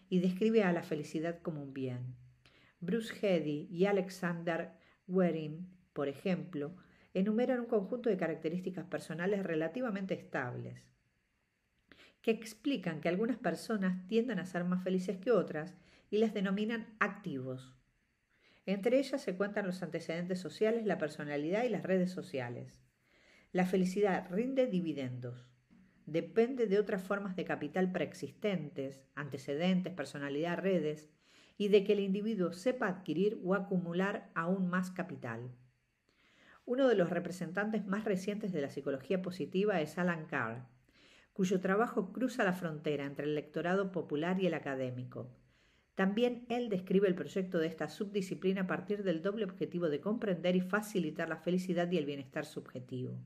y describe a la felicidad como un bien. Bruce Heady y Alexander Waring, por ejemplo, enumeran un conjunto de características personales relativamente estables, que explican que algunas personas tienden a ser más felices que otras y las denominan activos. Entre ellas se cuentan los antecedentes sociales, la personalidad y las redes sociales. La felicidad rinde dividendos. Depende de otras formas de capital preexistentes, antecedentes, personalidad, redes, y de que el individuo sepa adquirir o acumular aún más capital. Uno de los representantes más recientes de la psicología positiva es Alan Carr, cuyo trabajo cruza la frontera entre el lectorado popular y el académico. También él describe el proyecto de esta subdisciplina a partir del doble objetivo de comprender y facilitar la felicidad y el bienestar subjetivo.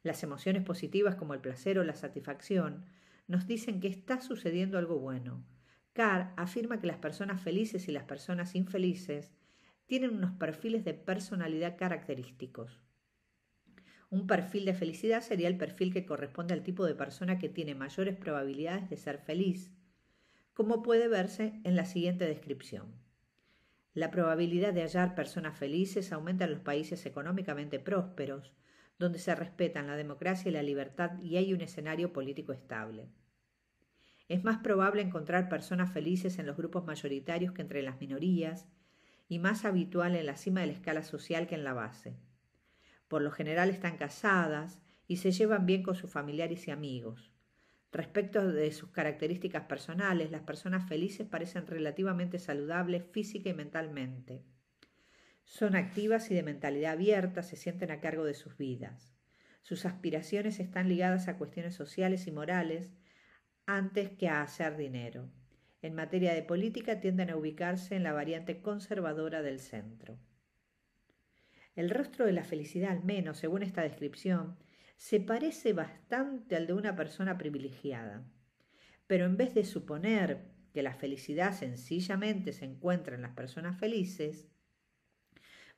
Las emociones positivas como el placer o la satisfacción nos dicen que está sucediendo algo bueno. Carr afirma que las personas felices y las personas infelices tienen unos perfiles de personalidad característicos. Un perfil de felicidad sería el perfil que corresponde al tipo de persona que tiene mayores probabilidades de ser feliz, como puede verse en la siguiente descripción. La probabilidad de hallar personas felices aumenta en los países económicamente prósperos, donde se respetan la democracia y la libertad y hay un escenario político estable. Es más probable encontrar personas felices en los grupos mayoritarios que entre las minorías y más habitual en la cima de la escala social que en la base. Por lo general están casadas y se llevan bien con sus familiares y amigos. Respecto de sus características personales, las personas felices parecen relativamente saludables física y mentalmente. Son activas y de mentalidad abierta, se sienten a cargo de sus vidas. Sus aspiraciones están ligadas a cuestiones sociales y morales antes que a hacer dinero. En materia de política tienden a ubicarse en la variante conservadora del centro. El rostro de la felicidad, al menos según esta descripción, se parece bastante al de una persona privilegiada. Pero en vez de suponer que la felicidad sencillamente se encuentra en las personas felices,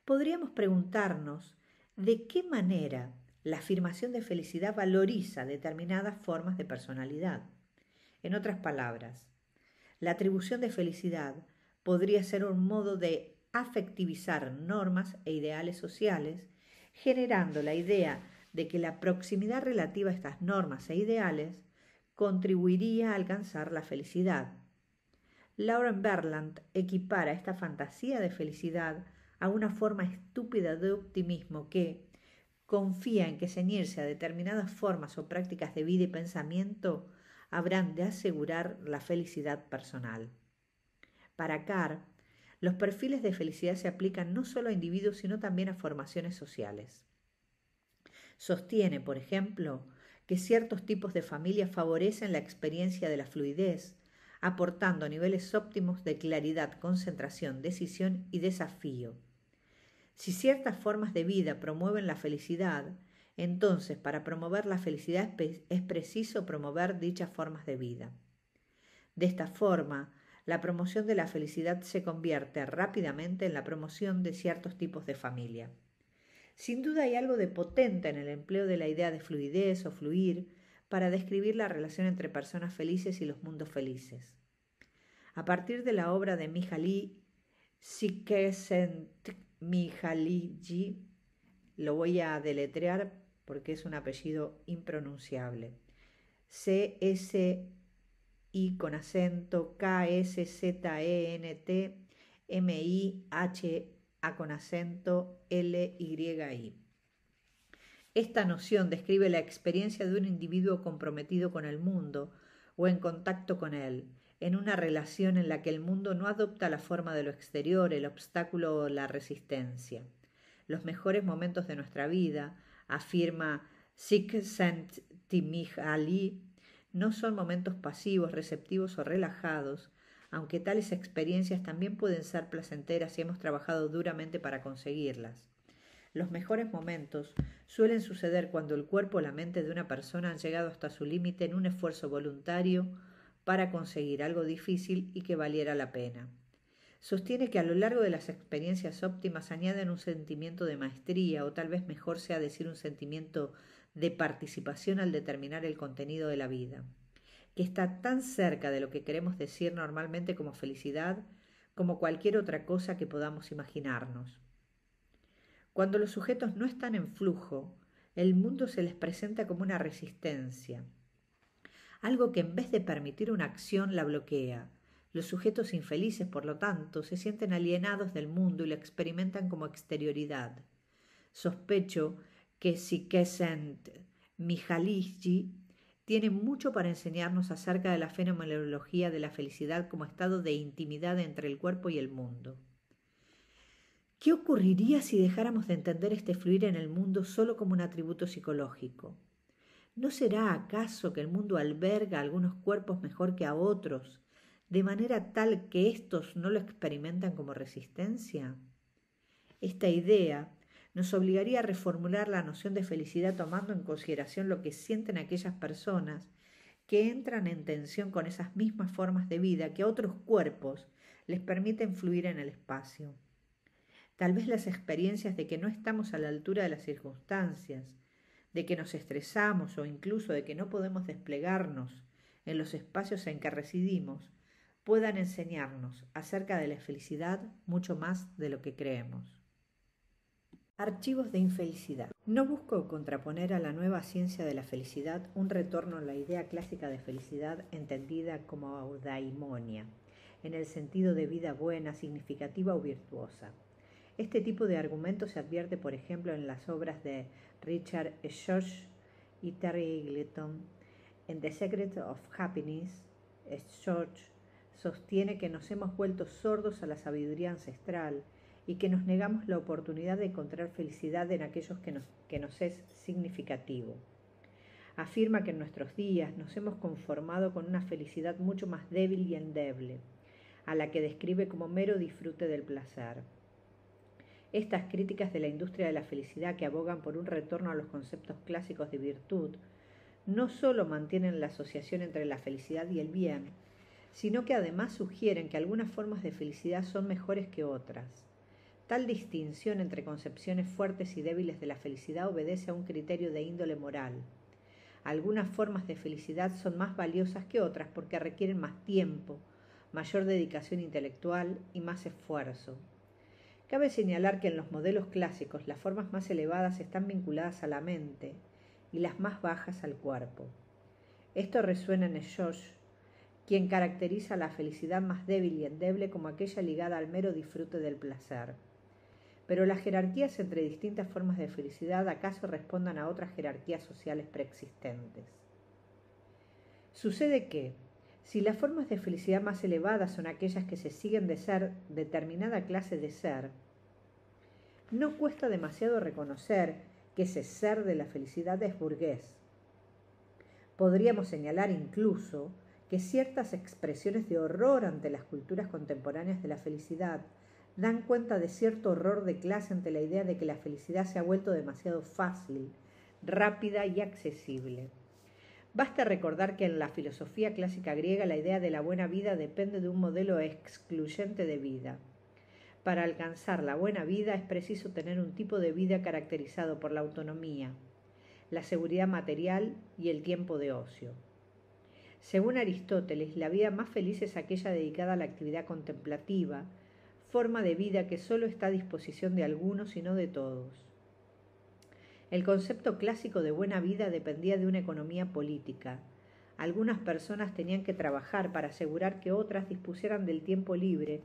podríamos preguntarnos de qué manera la afirmación de felicidad valoriza determinadas formas de personalidad. En otras palabras, la atribución de felicidad podría ser un modo de afectivizar normas e ideales sociales, generando la idea de que la proximidad relativa a estas normas e ideales contribuiría a alcanzar la felicidad. Lauren Berlant equipara esta fantasía de felicidad a una forma estúpida de optimismo que confía en que ceñirse a determinadas formas o prácticas de vida y pensamiento habrán de asegurar la felicidad personal. Para Carr, los perfiles de felicidad se aplican no solo a individuos sino también a formaciones sociales. Sostiene, por ejemplo, que ciertos tipos de familia favorecen la experiencia de la fluidez, aportando niveles óptimos de claridad, concentración, decisión y desafío. Si ciertas formas de vida promueven la felicidad, entonces para promover la felicidad es preciso promover dichas formas de vida. De esta forma, la promoción de la felicidad se convierte rápidamente en la promoción de ciertos tipos de familia. Sin duda hay algo de potente en el empleo de la idea de fluidez o fluir para describir la relación entre personas felices y los mundos felices. A partir de la obra de Mihaly Csikszentmihalyi, lo voy a deletrear porque es un apellido impronunciable, C-S-I con acento, K-S-Z-E-N-T-M-I-H-A con acento, L-Y-I. Esta noción describe la experiencia de un individuo comprometido con el mundo o en contacto con él, en una relación en la que el mundo no adopta la forma de lo exterior, el obstáculo o la resistencia. Los mejores momentos de nuestra vida Afirma Csikszentmihalyi, no son momentos pasivos, receptivos o relajados, aunque tales experiencias también pueden ser placenteras si hemos trabajado duramente para conseguirlas. Los mejores momentos suelen suceder cuando el cuerpo o la mente de una persona han llegado hasta su límite en un esfuerzo voluntario para conseguir algo difícil y que valiera la pena. Sostiene que a lo largo de las experiencias óptimas añaden un sentimiento de maestría, o tal vez mejor sea decir un sentimiento de participación al determinar el contenido de la vida, que está tan cerca de lo que queremos decir normalmente como felicidad como cualquier otra cosa que podamos imaginarnos. Cuando los sujetos no están en flujo, el mundo se les presenta como una resistencia, algo que en vez de permitir una acción la bloquea. Los sujetos infelices, por lo tanto, se sienten alienados del mundo y lo experimentan como exterioridad. Sospecho que Csikszentmihalyi tiene mucho para enseñarnos acerca de la fenomenología de la felicidad como estado de intimidad entre el cuerpo y el mundo. ¿Qué ocurriría si dejáramos de entender este fluir en el mundo solo como un atributo psicológico? ¿No será acaso que el mundo alberga a algunos cuerpos mejor que a otros, de manera tal que éstos no lo experimentan como resistencia? Esta idea nos obligaría a reformular la noción de felicidad tomando en consideración lo que sienten aquellas personas que entran en tensión con esas mismas formas de vida que a otros cuerpos les permiten fluir en el espacio. Tal vez las experiencias de que no estamos a la altura de las circunstancias, de que nos estresamos o incluso de que no podemos desplegarnos en los espacios en que residimos, puedan enseñarnos acerca de la felicidad mucho más de lo que creemos. Archivos de infelicidad. No busco contraponer a la nueva ciencia de la felicidad un retorno a la idea clásica de felicidad entendida como eudaimonia, en el sentido de vida buena, significativa o virtuosa. Este tipo de argumento se advierte, por ejemplo, en las obras de Richard Schrock y Terry Eagleton. En The Secret of Happiness, Schrock sostiene que nos hemos vuelto sordos a la sabiduría ancestral y que nos negamos la oportunidad de encontrar felicidad en aquello que nos es significativo. Afirma que en nuestros días nos hemos conformado con una felicidad mucho más débil y endeble, a la que describe como mero disfrute del placer. Estas críticas de la industria de la felicidad que abogan por un retorno a los conceptos clásicos de virtud no solo mantienen la asociación entre la felicidad y el bien, sino que además sugieren que algunas formas de felicidad son mejores que otras. Tal distinción entre concepciones fuertes y débiles de la felicidad obedece a un criterio de índole moral. Algunas formas de felicidad son más valiosas que otras porque requieren más tiempo, mayor dedicación intelectual y más esfuerzo. Cabe señalar que en los modelos clásicos las formas más elevadas están vinculadas a la mente y las más bajas al cuerpo. Esto resuena en Schrock, quien caracteriza la felicidad más débil y endeble como aquella ligada al mero disfrute del placer. Pero las jerarquías entre distintas formas de felicidad acaso respondan a otras jerarquías sociales preexistentes. Sucede que, si las formas de felicidad más elevadas son aquellas que se siguen de ser determinada clase de ser, no cuesta demasiado reconocer que ese ser de la felicidad es burgués. Podríamos señalar incluso que ciertas expresiones de horror ante las culturas contemporáneas de la felicidad dan cuenta de cierto horror de clase ante la idea de que la felicidad se ha vuelto demasiado fácil, rápida y accesible. Basta recordar que en la filosofía clásica griega la idea de la buena vida depende de un modelo excluyente de vida. Para alcanzar la buena vida es preciso tener un tipo de vida caracterizado por la autonomía, la seguridad material y el tiempo de ocio. Según Aristóteles, la vida más feliz es aquella dedicada a la actividad contemplativa, forma de vida que solo está a disposición de algunos y no de todos. El concepto clásico de buena vida dependía de una economía política. Algunas personas tenían que trabajar para asegurar que otras dispusieran del tiempo libre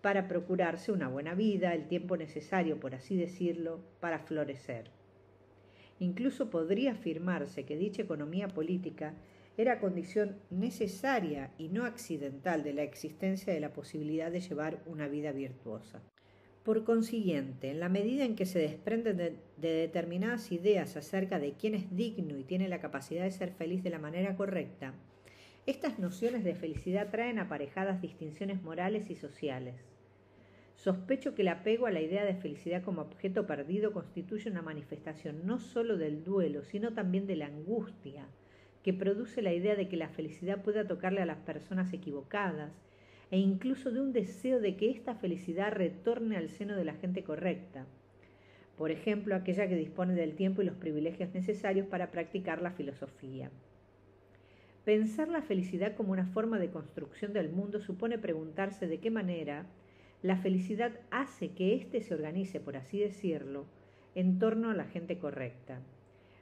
para procurarse una buena vida, el tiempo necesario, por así decirlo, para florecer. Incluso podría afirmarse que dicha economía política era condición necesaria y no accidental de la existencia de la posibilidad de llevar una vida virtuosa. Por consiguiente, en la medida en que se desprenden de determinadas ideas acerca de quién es digno y tiene la capacidad de ser feliz de la manera correcta, estas nociones de felicidad traen aparejadas distinciones morales y sociales. Sospecho que el apego a la idea de felicidad como objeto perdido constituye una manifestación no sólo del duelo, sino también de la angustia que produce la idea de que la felicidad pueda tocarle a las personas equivocadas e incluso de un deseo de que esta felicidad retorne al seno de la gente correcta, por ejemplo, aquella que dispone del tiempo y los privilegios necesarios para practicar la filosofía. Pensar la felicidad como una forma de construcción del mundo supone preguntarse de qué manera la felicidad hace que éste se organice, por así decirlo, en torno a la gente correcta.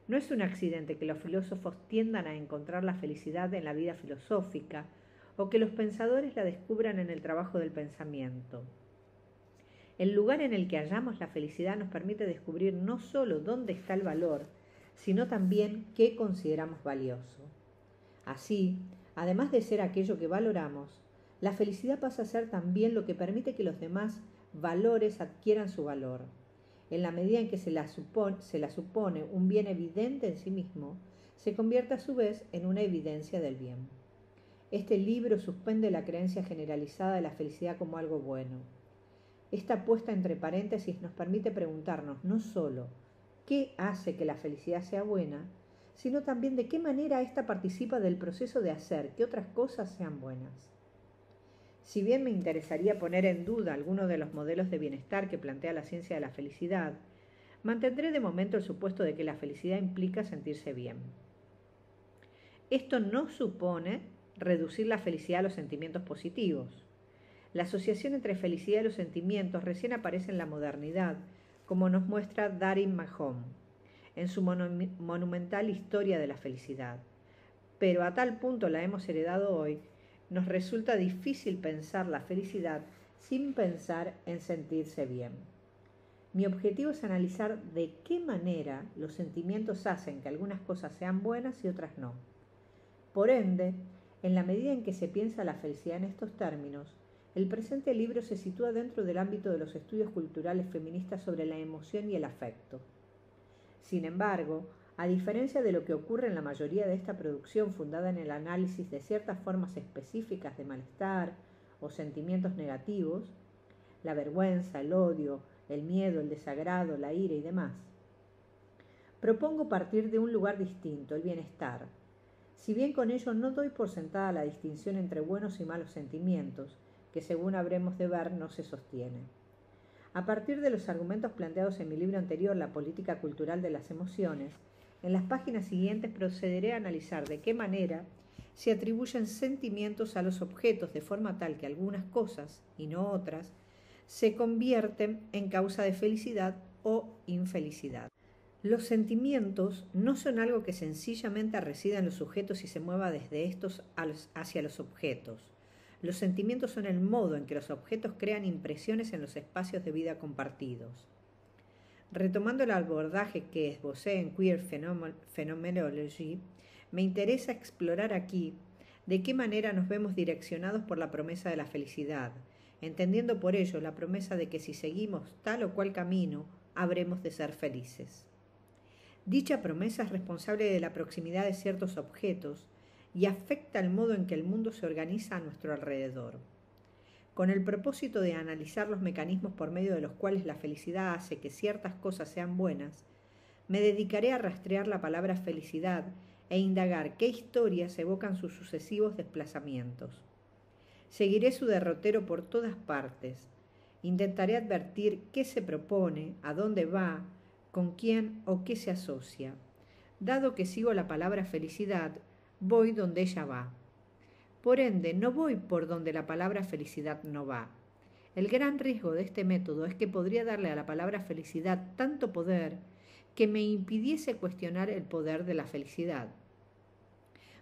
No es un accidente que los filósofos tiendan a encontrar la felicidad en la vida filosófica o que los pensadores la descubran en el trabajo del pensamiento. El lugar en el que hallamos la felicidad nos permite descubrir no sólo dónde está el valor, sino también qué consideramos valioso. Así, además de ser aquello que valoramos, la felicidad pasa a ser también lo que permite que los demás valores adquieran su valor. En la medida en que se la supone un bien evidente en sí mismo, se convierte a su vez en una evidencia del bien. Este libro suspende la creencia generalizada de la felicidad como algo bueno. Esta puesta entre paréntesis nos permite preguntarnos no sólo qué hace que la felicidad sea buena, sino también de qué manera ésta participa del proceso de hacer que otras cosas sean buenas. Si bien me interesaría poner en duda algunos de los modelos de bienestar que plantea la ciencia de la felicidad, mantendré de momento el supuesto de que la felicidad implica sentirse bien. Esto no supone reducir la felicidad a los sentimientos positivos. La asociación entre felicidad y los sentimientos recién aparece en la modernidad, como nos muestra Darin Mahon en su monumental Historia de la felicidad. Pero a tal punto la hemos heredado hoy, nos resulta difícil pensar la felicidad sin pensar en sentirse bien. Mi objetivo es analizar de qué manera los sentimientos hacen que algunas cosas sean buenas y otras no. Por ende, en la medida en que se piensa la felicidad en estos términos, el presente libro se sitúa dentro del ámbito de los estudios culturales feministas sobre la emoción y el afecto. Sin embargo, a diferencia de lo que ocurre en la mayoría de esta producción fundada en el análisis de ciertas formas específicas de malestar o sentimientos negativos, la vergüenza, el odio, el miedo, el desagrado, la ira y demás, propongo partir de un lugar distinto, el bienestar. Si bien con ello no doy por sentada la distinción entre buenos y malos sentimientos, que según habremos de ver no se sostiene. A partir de los argumentos planteados en mi libro anterior, La política cultural de las emociones, en las páginas siguientes procederé a analizar de qué manera se atribuyen sentimientos a los objetos de forma tal que algunas cosas, y no otras, se convierten en causa de felicidad o infelicidad. Los sentimientos no son algo que sencillamente resida en los sujetos y se mueva desde estos hacia los objetos. Los sentimientos son el modo en que los objetos crean impresiones en los espacios de vida compartidos. Retomando el abordaje que esbocé en Queer Phenomenology, me interesa explorar aquí de qué manera nos vemos direccionados por la promesa de la felicidad, entendiendo por ello la promesa de que si seguimos tal o cual camino, habremos de ser felices. Dicha promesa es responsable de la proximidad de ciertos objetos y afecta el modo en que el mundo se organiza a nuestro alrededor. Con el propósito de analizar los mecanismos por medio de los cuales la felicidad hace que ciertas cosas sean buenas, me dedicaré a rastrear la palabra felicidad e indagar qué historias evocan sus sucesivos desplazamientos. Seguiré su derrotero por todas partes. Intentaré advertir qué se propone, a dónde va, con quién o qué se asocia. Dado que sigo la palabra felicidad, voy donde ella va. Por ende, no voy por donde la palabra felicidad no va. El gran riesgo de este método es que podría darle a la palabra felicidad tanto poder que me impidiese cuestionar el poder de la felicidad.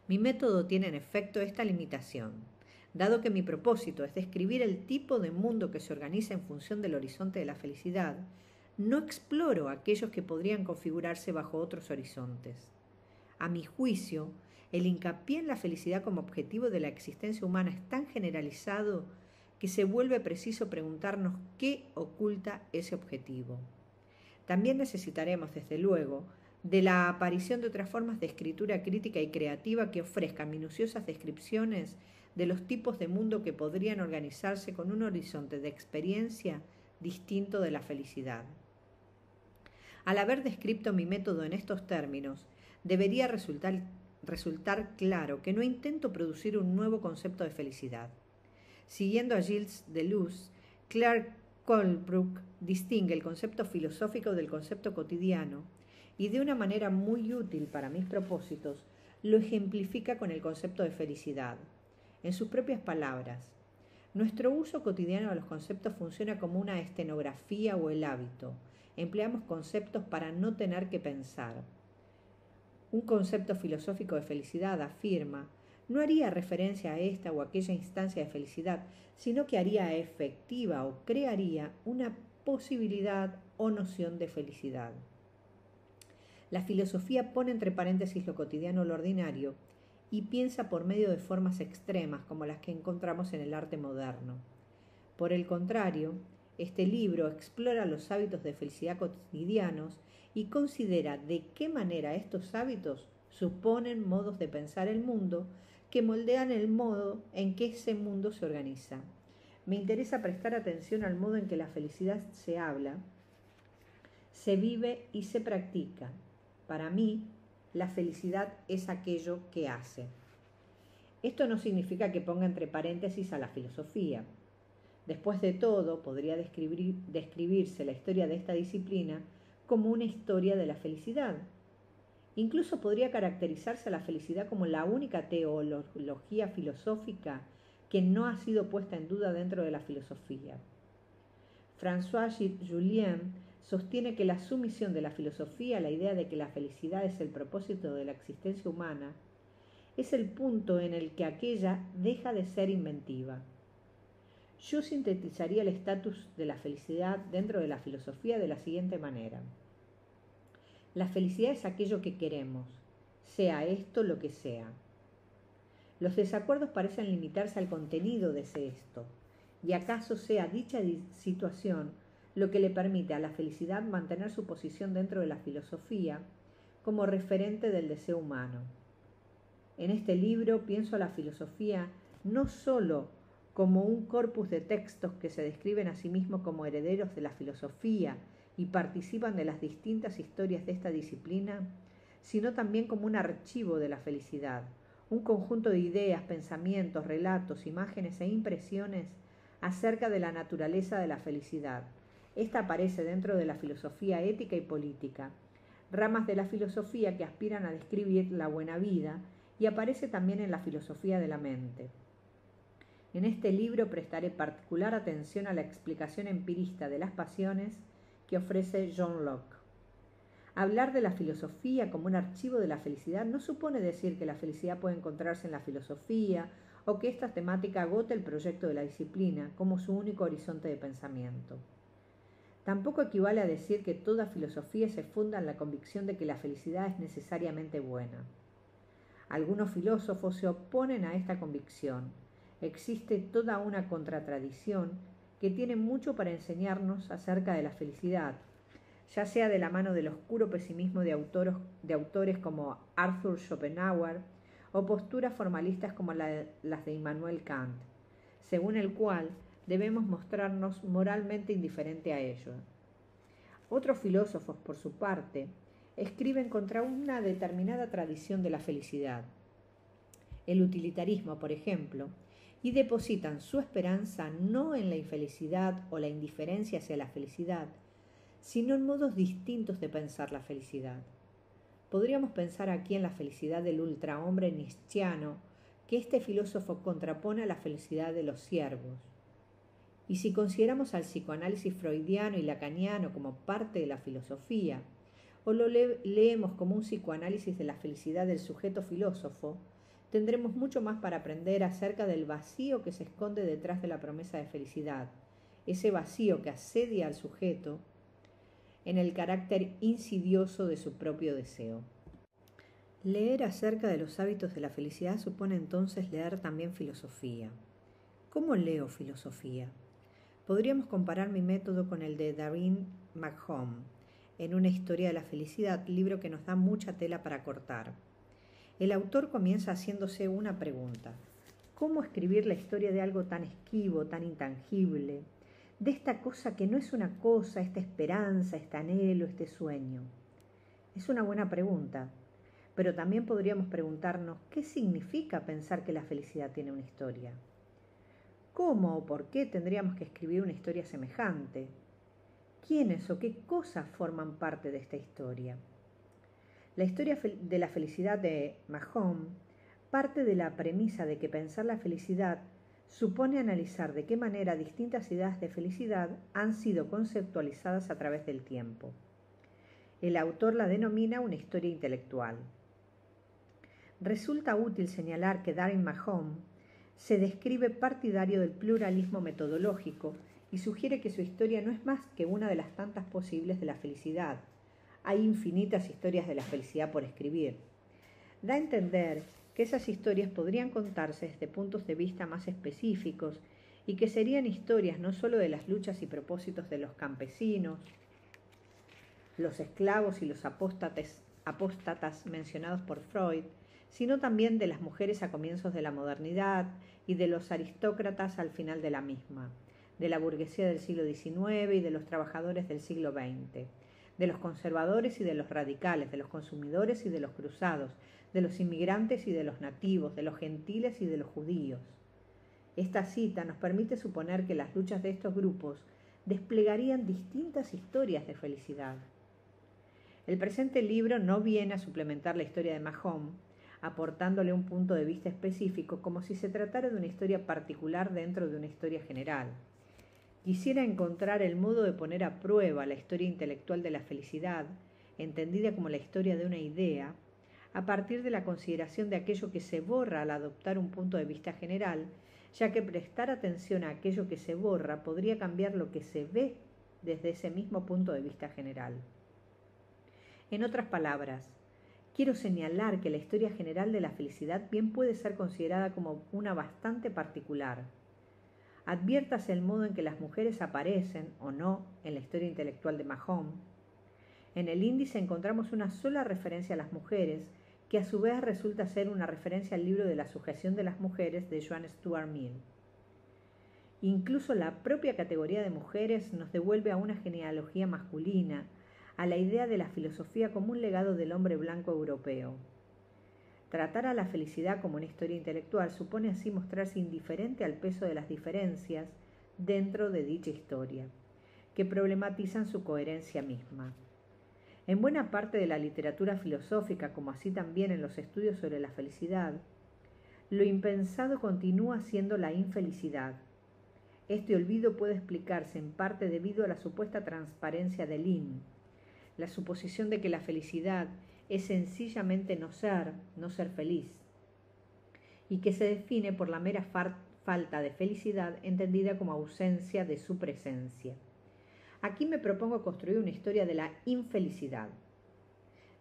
Mi método tiene en efecto esta limitación. Dado que mi propósito es describir el tipo de mundo que se organiza en función del horizonte de la felicidad, no exploro aquellos que podrían configurarse bajo otros horizontes. A mi juicio, el hincapié en la felicidad como objetivo de la existencia humana es tan generalizado que se vuelve preciso preguntarnos qué oculta ese objetivo. También necesitaremos, desde luego, de la aparición de otras formas de escritura crítica y creativa que ofrezcan minuciosas descripciones de los tipos de mundo que podrían organizarse con un horizonte de experiencia distinto de la felicidad. Al haber descrito mi método en estos términos, debería resultar claro que no intento producir un nuevo concepto de felicidad. Siguiendo a Gilles Deleuze, Clark Colebrook distingue el concepto filosófico del concepto cotidiano y de una manera muy útil para mis propósitos lo ejemplifica con el concepto de felicidad. En sus propias palabras, nuestro uso cotidiano de los conceptos funciona como una estenografía o el hábito. Empleamos conceptos para no tener que pensar. Un concepto filosófico de felicidad, afirma, no haría referencia a esta o aquella instancia de felicidad, sino que haría efectiva o crearía una posibilidad o noción de felicidad. La filosofía pone entre paréntesis lo cotidiano o lo ordinario y piensa por medio de formas extremas como las que encontramos en el arte moderno. Por el contrario, este libro explora los hábitos de felicidad cotidianos y considera de qué manera estos hábitos suponen modos de pensar el mundo que moldean el modo en que ese mundo se organiza. Me interesa prestar atención al modo en que la felicidad se habla, se vive y se practica. Para mí, la felicidad es aquello que hace. Esto no significa que ponga entre paréntesis a la filosofía. Después de todo, podría describirse la historia de esta disciplina como una historia de la felicidad. Incluso podría caracterizarse a la felicidad como la única teología filosófica que no ha sido puesta en duda dentro de la filosofía. François Julien sostiene que la sumisión de la filosofía a la idea de que la felicidad es el propósito de la existencia humana es el punto en el que aquella deja de ser inventiva. Yo sintetizaría el estatus de la felicidad dentro de la filosofía de la siguiente manera. La felicidad es aquello que queremos, sea esto lo que sea. Los desacuerdos parecen limitarse al contenido de ese esto, y acaso sea dicha situación lo que le permite a la felicidad mantener su posición dentro de la filosofía como referente del deseo humano. En este libro pienso a la filosofía no sólo como un corpus de textos que se describen a sí mismos como herederos de la filosofía y participan de las distintas historias de esta disciplina, sino también como un archivo de la felicidad, un conjunto de ideas, pensamientos, relatos, imágenes e impresiones acerca de la naturaleza de la felicidad. Esta aparece dentro de la filosofía ética y política, ramas de la filosofía que aspiran a describir la buena vida, y aparece también en la filosofía de la mente. En este libro prestaré particular atención a la explicación empirista de las pasiones que ofrece John Locke. Hablar de la filosofía como un archivo de la felicidad no supone decir que la felicidad puede encontrarse en la filosofía o que esta temática agote el proyecto de la disciplina como su único horizonte de pensamiento. Tampoco equivale a decir que toda filosofía se funda en la convicción de que la felicidad es necesariamente buena. Algunos filósofos se oponen a esta convicción. Existe toda una contratradición que tiene mucho para enseñarnos acerca de la felicidad, ya sea de la mano del oscuro pesimismo de autores como Arthur Schopenhauer o posturas formalistas como las de Immanuel Kant, según el cual debemos mostrarnos moralmente indiferente a ello. Otros filósofos, por su parte, escriben contra una determinada tradición de la felicidad, el utilitarismo, por ejemplo, y depositan su esperanza no en la infelicidad o la indiferencia hacia la felicidad, sino en modos distintos de pensar la felicidad. Podríamos pensar aquí en la felicidad del ultrahombre nietzscheano, que este filósofo contrapone a la felicidad de los ciervos. Y si consideramos al psicoanálisis freudiano y lacaniano como parte de la filosofía, o lo leemos como un psicoanálisis de la felicidad del sujeto filósofo, tendremos mucho más para aprender acerca del vacío que se esconde detrás de la promesa de felicidad, ese vacío que asedia al sujeto en el carácter insidioso de su propio deseo. Leer acerca de los hábitos de la felicidad supone entonces leer también filosofía. ¿Cómo leo filosofía? Podríamos comparar mi método con el de Darin McHome, en Una historia de la felicidad, libro que nos da mucha tela para cortar. El autor comienza haciéndose una pregunta: ¿cómo escribir la historia de algo tan esquivo, tan intangible, de esta cosa que no es una cosa, esta esperanza, este anhelo, este sueño? Es una buena pregunta, pero también podríamos preguntarnos qué significa pensar que la felicidad tiene una historia. ¿Cómo o por qué tendríamos que escribir una historia semejante? ¿Quiénes o qué cosas forman parte de esta historia? La historia de la felicidad de McHome parte de la premisa de que pensar la felicidad supone analizar de qué manera distintas ideas de felicidad han sido conceptualizadas a través del tiempo. El autor la denomina una historia intelectual. Resulta útil señalar que Darin McHome se describe partidario del pluralismo metodológico y sugiere que su historia no es más que una de las tantas posibles de la felicidad. Hay infinitas historias de la felicidad por escribir. Da a entender que esas historias podrían contarse desde puntos de vista más específicos y que serían historias no solo de las luchas y propósitos de los campesinos, los esclavos y los apóstatas mencionados por Freud, sino también de las mujeres a comienzos de la modernidad y de los aristócratas al final de la misma, de la burguesía del siglo XIX y de los trabajadores del siglo XX, de los conservadores y de los radicales, de los consumidores y de los cruzados, de los inmigrantes y de los nativos, de los gentiles y de los judíos. Esta cita nos permite suponer que las luchas de estos grupos desplegarían distintas historias de felicidad. El presente libro no viene a suplementar la historia de McHome, aportándole un punto de vista específico como si se tratara de una historia particular dentro de una historia general. Quisiera encontrar el modo de poner a prueba la historia intelectual de la felicidad, entendida como la historia de una idea, a partir de la consideración de aquello que se borra al adoptar un punto de vista general, ya que prestar atención a aquello que se borra podría cambiar lo que se ve desde ese mismo punto de vista general. En otras palabras, quiero señalar que la historia general de la felicidad bien puede ser considerada como una bastante particular. Adviértase el modo en que las mujeres aparecen, o no, en la historia intelectual de McHome. En el índice encontramos una sola referencia a las mujeres, que a su vez resulta ser una referencia al libro de la sujeción de las mujeres de Joan Stuart Mill. Incluso la propia categoría de mujeres nos devuelve a una genealogía masculina, a la idea de la filosofía como un legado del hombre blanco europeo. Tratar a la felicidad como una historia intelectual supone así mostrarse indiferente al peso de las diferencias dentro de dicha historia, que problematizan su coherencia misma. En buena parte de la literatura filosófica, como así también en los estudios sobre la felicidad, lo impensado continúa siendo la infelicidad. Este olvido puede explicarse en parte debido a la supuesta transparencia del la suposición de que la felicidad es sencillamente no ser feliz, y que se define por la mera falta de felicidad entendida como ausencia de su presencia. Aquí me propongo construir una historia de la infelicidad.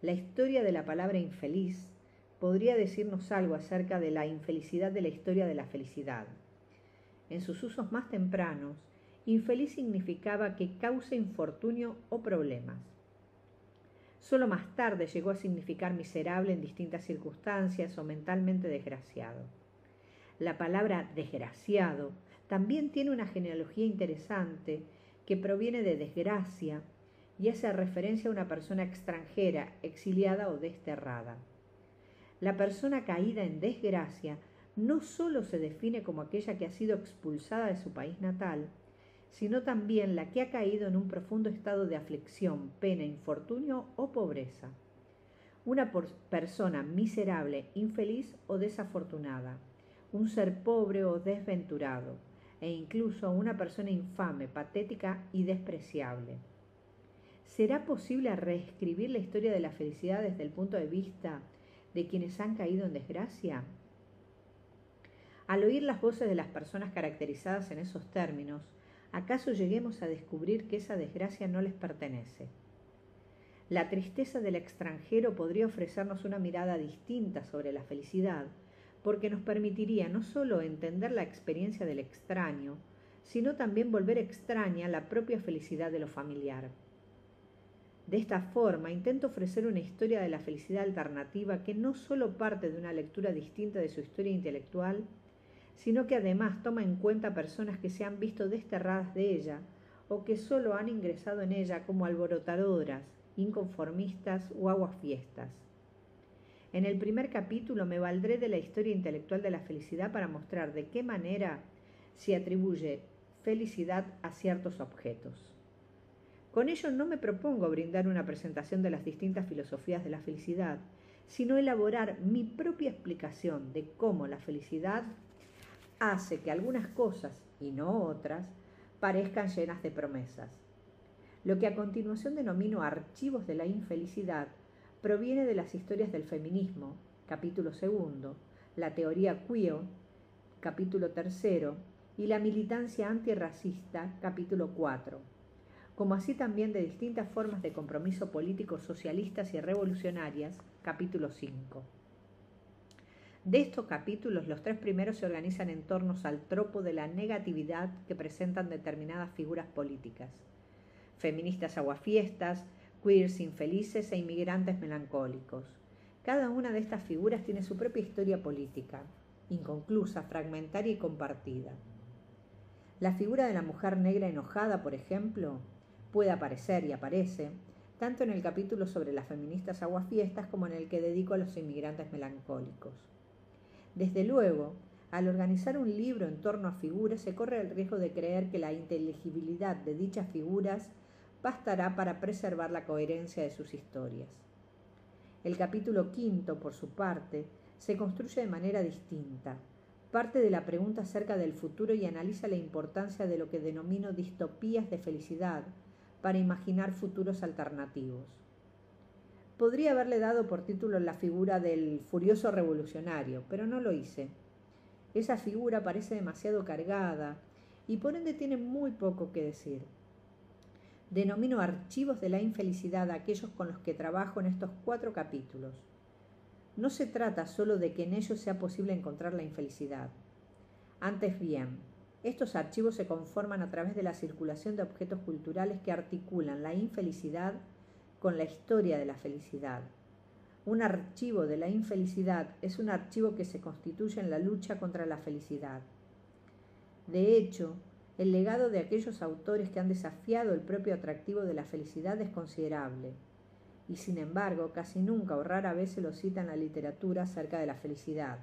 La historia de la palabra infeliz podría decirnos algo acerca de la infelicidad de la historia de la felicidad. En sus usos más tempranos, infeliz significaba que causa infortunio o problemas. Solo más tarde llegó a significar miserable en distintas circunstancias o mentalmente desgraciado. La palabra desgraciado también tiene una genealogía interesante que proviene de desgracia y hace referencia a una persona extranjera, exiliada o desterrada. La persona caída en desgracia no solo se define como aquella que ha sido expulsada de su país natal, sino también la que ha caído en un profundo estado de aflicción, pena, infortunio o pobreza. Una persona miserable, infeliz o desafortunada, un ser pobre o desventurado, e incluso una persona infame, patética y despreciable. ¿Será posible reescribir la historia de la felicidad desde el punto de vista de quienes han caído en desgracia? Al oír las voces de las personas caracterizadas en esos términos, ¿acaso lleguemos a descubrir que esa desgracia no les pertenece? La tristeza del extranjero podría ofrecernos una mirada distinta sobre la felicidad, porque nos permitiría no solo entender la experiencia del extraño, sino también volver extraña la propia felicidad de lo familiar. De esta forma, intento ofrecer una historia de la felicidad alternativa que no solo parte de una lectura distinta de su historia intelectual, sino que además toma en cuenta personas que se han visto desterradas de ella o que solo han ingresado en ella como alborotadoras, inconformistas o aguafiestas. En el primer capítulo me valdré de la historia intelectual de la felicidad para mostrar de qué manera se atribuye felicidad a ciertos objetos. Con ello no me propongo brindar una presentación de las distintas filosofías de la felicidad, sino elaborar mi propia explicación de cómo la felicidad hace que algunas cosas, y no otras, parezcan llenas de promesas. Lo que a continuación denomino archivos de la infelicidad proviene de las historias del feminismo, capítulo 2, la teoría queer, capítulo 3, y la militancia antirracista, capítulo 4, como así también de distintas formas de compromiso políticos socialistas y revolucionarias, capítulo 5. De estos capítulos, los 3 primeros se organizan en torno al tropo de la negatividad que presentan determinadas figuras políticas: feministas aguafiestas, queers infelices e inmigrantes melancólicos. Cada una de estas figuras tiene su propia historia política, inconclusa, fragmentaria y compartida. La figura de la mujer negra enojada, por ejemplo, puede aparecer y aparece tanto en el capítulo sobre las feministas aguafiestas como en el que dedico a los inmigrantes melancólicos. Desde luego, al organizar un libro en torno a figuras se corre el riesgo de creer que la inteligibilidad de dichas figuras bastará para preservar la coherencia de sus historias. El capítulo 5, por su parte, se construye de manera distinta. Parte de la pregunta acerca del futuro y analiza la importancia de lo que denomino distopías de felicidad para imaginar futuros alternativos. Podría haberle dado por título la figura del furioso revolucionario, pero no lo hice. Esa figura parece demasiado cargada y por ende tiene muy poco que decir. Denomino archivos de la infelicidad a aquellos con los que trabajo en estos 4 capítulos. No se trata solo de que en ellos sea posible encontrar la infelicidad. Antes bien, estos archivos se conforman a través de la circulación de objetos culturales que articulan la infelicidad con la historia de la felicidad. Un archivo de la infelicidad es un archivo que se constituye en la lucha contra la felicidad. De hecho, el legado de aquellos autores que han desafiado el propio atractivo de la felicidad es considerable, y sin embargo casi nunca o rara vez se lo cita en la literatura acerca de la felicidad.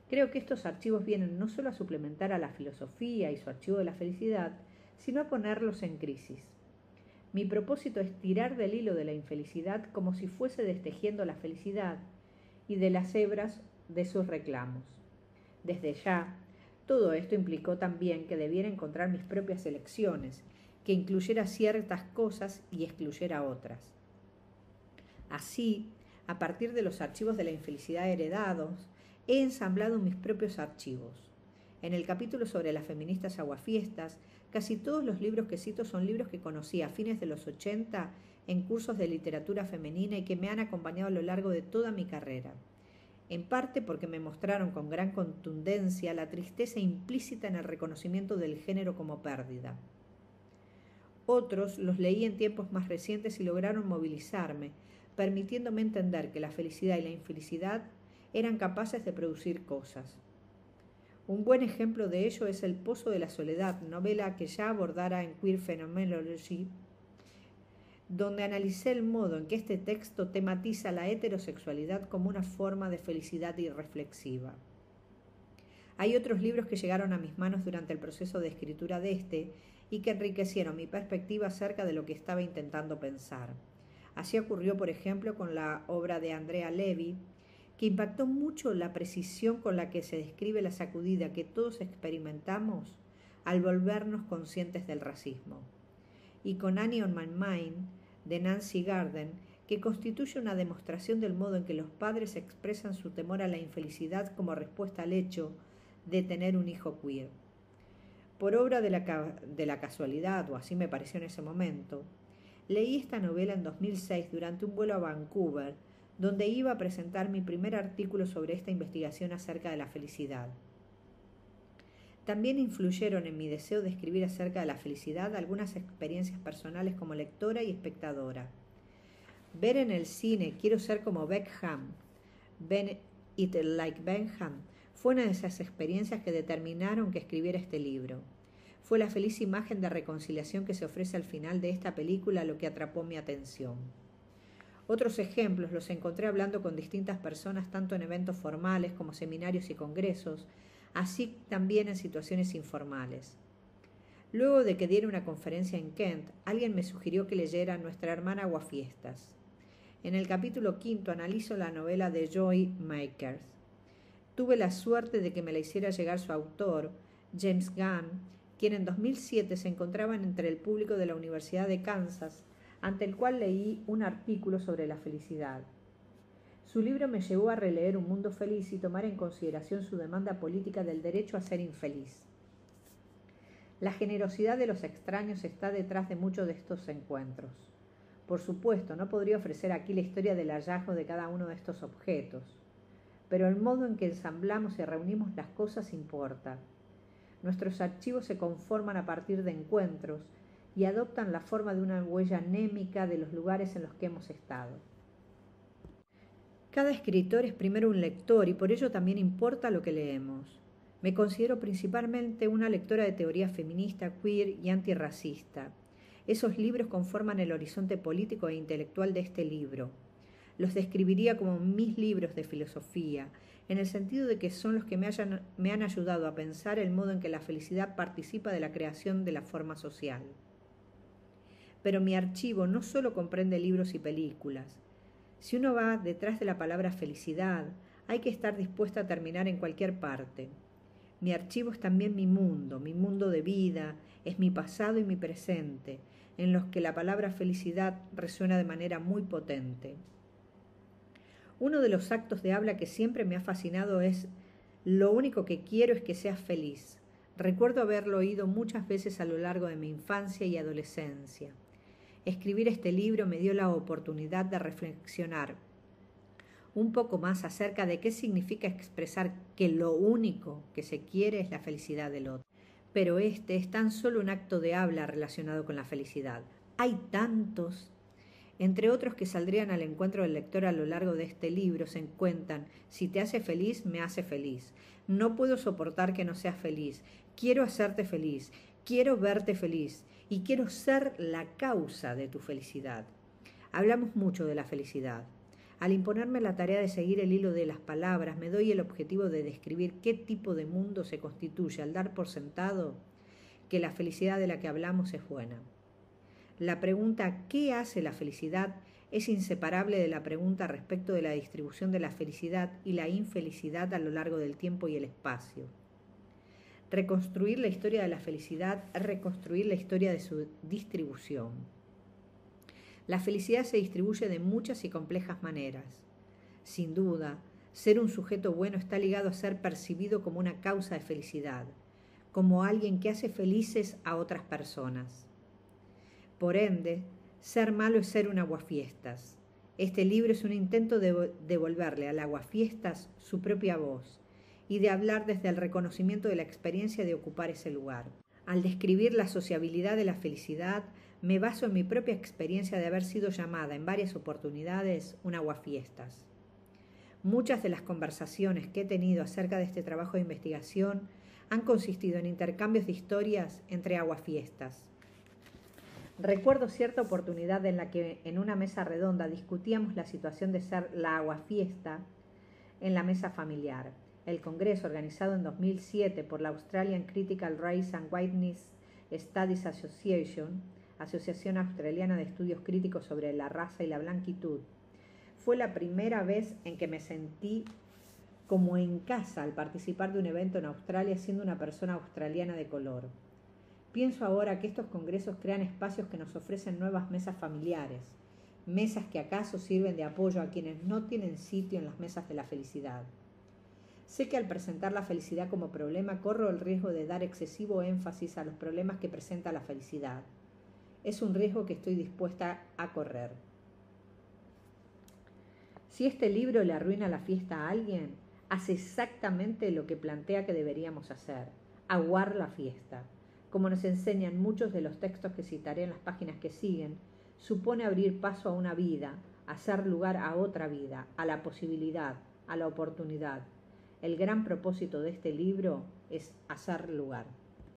Creo que estos archivos vienen no solo a suplementar a la filosofía y su archivo de la felicidad, sino a ponerlos en crisis. Mi propósito es tirar del hilo de la infelicidad como si fuese destejiendo la felicidad y de las hebras de sus reclamos. Desde ya, todo esto implicó también que debiera encontrar mis propias elecciones, que incluyera ciertas cosas y excluyera otras. Así, a partir de los archivos de la infelicidad heredados, he ensamblado mis propios archivos. En el capítulo sobre las feministas aguafiestas, casi todos los libros que cito son libros que conocí a fines de los 80 en cursos de literatura femenina y que me han acompañado a lo largo de toda mi carrera. En parte porque me mostraron con gran contundencia la tristeza implícita en el reconocimiento del género como pérdida. Otros los leí en tiempos más recientes y lograron movilizarme, permitiéndome entender que la felicidad y la infelicidad eran capaces de producir cosas. Un buen ejemplo de ello es El Pozo de la Soledad, novela que ya abordara en Queer Phenomenology, donde analicé el modo en que este texto tematiza la heterosexualidad como una forma de felicidad irreflexiva. Hay otros libros que llegaron a mis manos durante el proceso de escritura de este y que enriquecieron mi perspectiva acerca de lo que estaba intentando pensar. Así ocurrió, por ejemplo, con la obra de Andrea Levy, que impactó mucho la precisión con la que se describe la sacudida que todos experimentamos al volvernos conscientes del racismo. Y con Annie on My Mind, de Nancy Garden, que constituye una demostración del modo en que los padres expresan su temor a la infelicidad como respuesta al hecho de tener un hijo queer. Por obra de la casualidad, o así me pareció en ese momento, leí esta novela en 2006 durante un vuelo a Vancouver, donde iba a presentar mi primer artículo sobre esta investigación acerca de la felicidad. También influyeron en mi deseo de escribir acerca de la felicidad algunas experiencias personales como lectora y espectadora. Ver en el cine Quiero ser como Beckham, Ben It Like Benham, fue una de esas experiencias que determinaron que escribiera este libro. Fue la feliz imagen de reconciliación que se ofrece al final de esta película lo que atrapó mi atención. Otros ejemplos los encontré hablando con distintas personas tanto en eventos formales como seminarios y congresos, así también en situaciones informales. Luego de que diera una conferencia en Kent, alguien me sugirió que leyera Nuestra hermana Aguafiestas. En el capítulo 5 analizo la novela de Joy Makers. Tuve la suerte de que me la hiciera llegar su autor, James Gunn, quien en 2007 se encontraba entre el público de la Universidad de Kansas, ante el cual leí un artículo sobre la felicidad. Su libro me llevó a releer Un mundo feliz y tomar en consideración su demanda política del derecho a ser infeliz. La generosidad de los extraños está detrás de muchos de estos encuentros. Por supuesto, no podría ofrecer aquí la historia del hallazgo de cada uno de estos objetos, pero el modo en que ensamblamos y reunimos las cosas importa. Nuestros archivos se conforman a partir de encuentros y adoptan la forma de una huella anémica de los lugares en los que hemos estado. Cada escritor es primero un lector y por ello también importa lo que leemos. Me considero principalmente una lectora de teoría feminista, queer y antirracista. Esos libros conforman el horizonte político e intelectual de este libro. Los describiría como mis libros de filosofía, en el sentido de que son los que me han ayudado a pensar el modo en que la felicidad participa de la creación de la forma social. Pero mi archivo no solo comprende libros y películas. Si uno va detrás de la palabra felicidad, hay que estar dispuesto a terminar en cualquier parte. Mi archivo es también mi mundo de vida, es mi pasado y mi presente, en los que la palabra felicidad resuena de manera muy potente. Uno de los actos de habla que siempre me ha fascinado es: lo único que quiero es que seas feliz. Recuerdo haberlo oído muchas veces a lo largo de mi infancia y adolescencia. Escribir este libro me dio la oportunidad de reflexionar un poco más acerca de qué significa expresar que lo único que se quiere es la felicidad del otro. Pero este es tan solo un acto de habla relacionado con la felicidad. Hay tantos. Entre otros que saldrían al encuentro del lector a lo largo de este libro se encuentran: si te hace feliz, me hace feliz. No puedo soportar que no seas feliz. Quiero hacerte feliz. Quiero verte feliz. Y quiero ser la causa de tu felicidad. Hablamos mucho de la felicidad. Al imponerme la tarea de seguir el hilo de las palabras, me doy el objetivo de describir qué tipo de mundo se constituye al dar por sentado que la felicidad de la que hablamos es buena. La pregunta ¿qué hace la felicidad? Es inseparable de la pregunta respecto de la distribución de la felicidad y la infelicidad a lo largo del tiempo y el espacio. Reconstruir la historia de la felicidad es reconstruir la historia de su distribución. La felicidad se distribuye de muchas y complejas maneras. Sin duda, ser un sujeto bueno está ligado a ser percibido como una causa de felicidad, como alguien que hace felices a otras personas. Por ende, ser malo es ser un aguafiestas. Este libro es un intento de devolverle al aguafiestas su propia voz y de hablar desde el reconocimiento de la experiencia de ocupar ese lugar. Al describir la sociabilidad de la felicidad, me baso en mi propia experiencia de haber sido llamada en varias oportunidades un aguafiestas. Muchas de las conversaciones que he tenido acerca de este trabajo de investigación han consistido en intercambios de historias entre aguafiestas. Recuerdo cierta oportunidad en la que en una mesa redonda discutíamos la situación de ser la aguafiesta en la mesa familiar. El congreso, organizado en 2007 por la Australian Critical Race and Whiteness Studies Association, Asociación Australiana de Estudios Críticos sobre la Raza y la Blanquitud, fue la primera vez en que me sentí como en casa al participar de un evento en Australia siendo una persona australiana de color. Pienso ahora que estos congresos crean espacios que nos ofrecen nuevas mesas familiares, mesas que acaso sirven de apoyo a quienes no tienen sitio en las mesas de la felicidad. Sé que al presentar la felicidad como problema corro el riesgo de dar excesivo énfasis a los problemas que presenta la felicidad. Es un riesgo que estoy dispuesta a correr. Si este libro le arruina la fiesta a alguien, hace exactamente lo que plantea que deberíamos hacer: aguar la fiesta. Como nos enseñan muchos de los textos que citaré en las páginas que siguen, supone abrir paso a una vida, hacer lugar a otra vida, a la posibilidad, a la oportunidad. El gran propósito de este libro es hacer lugar.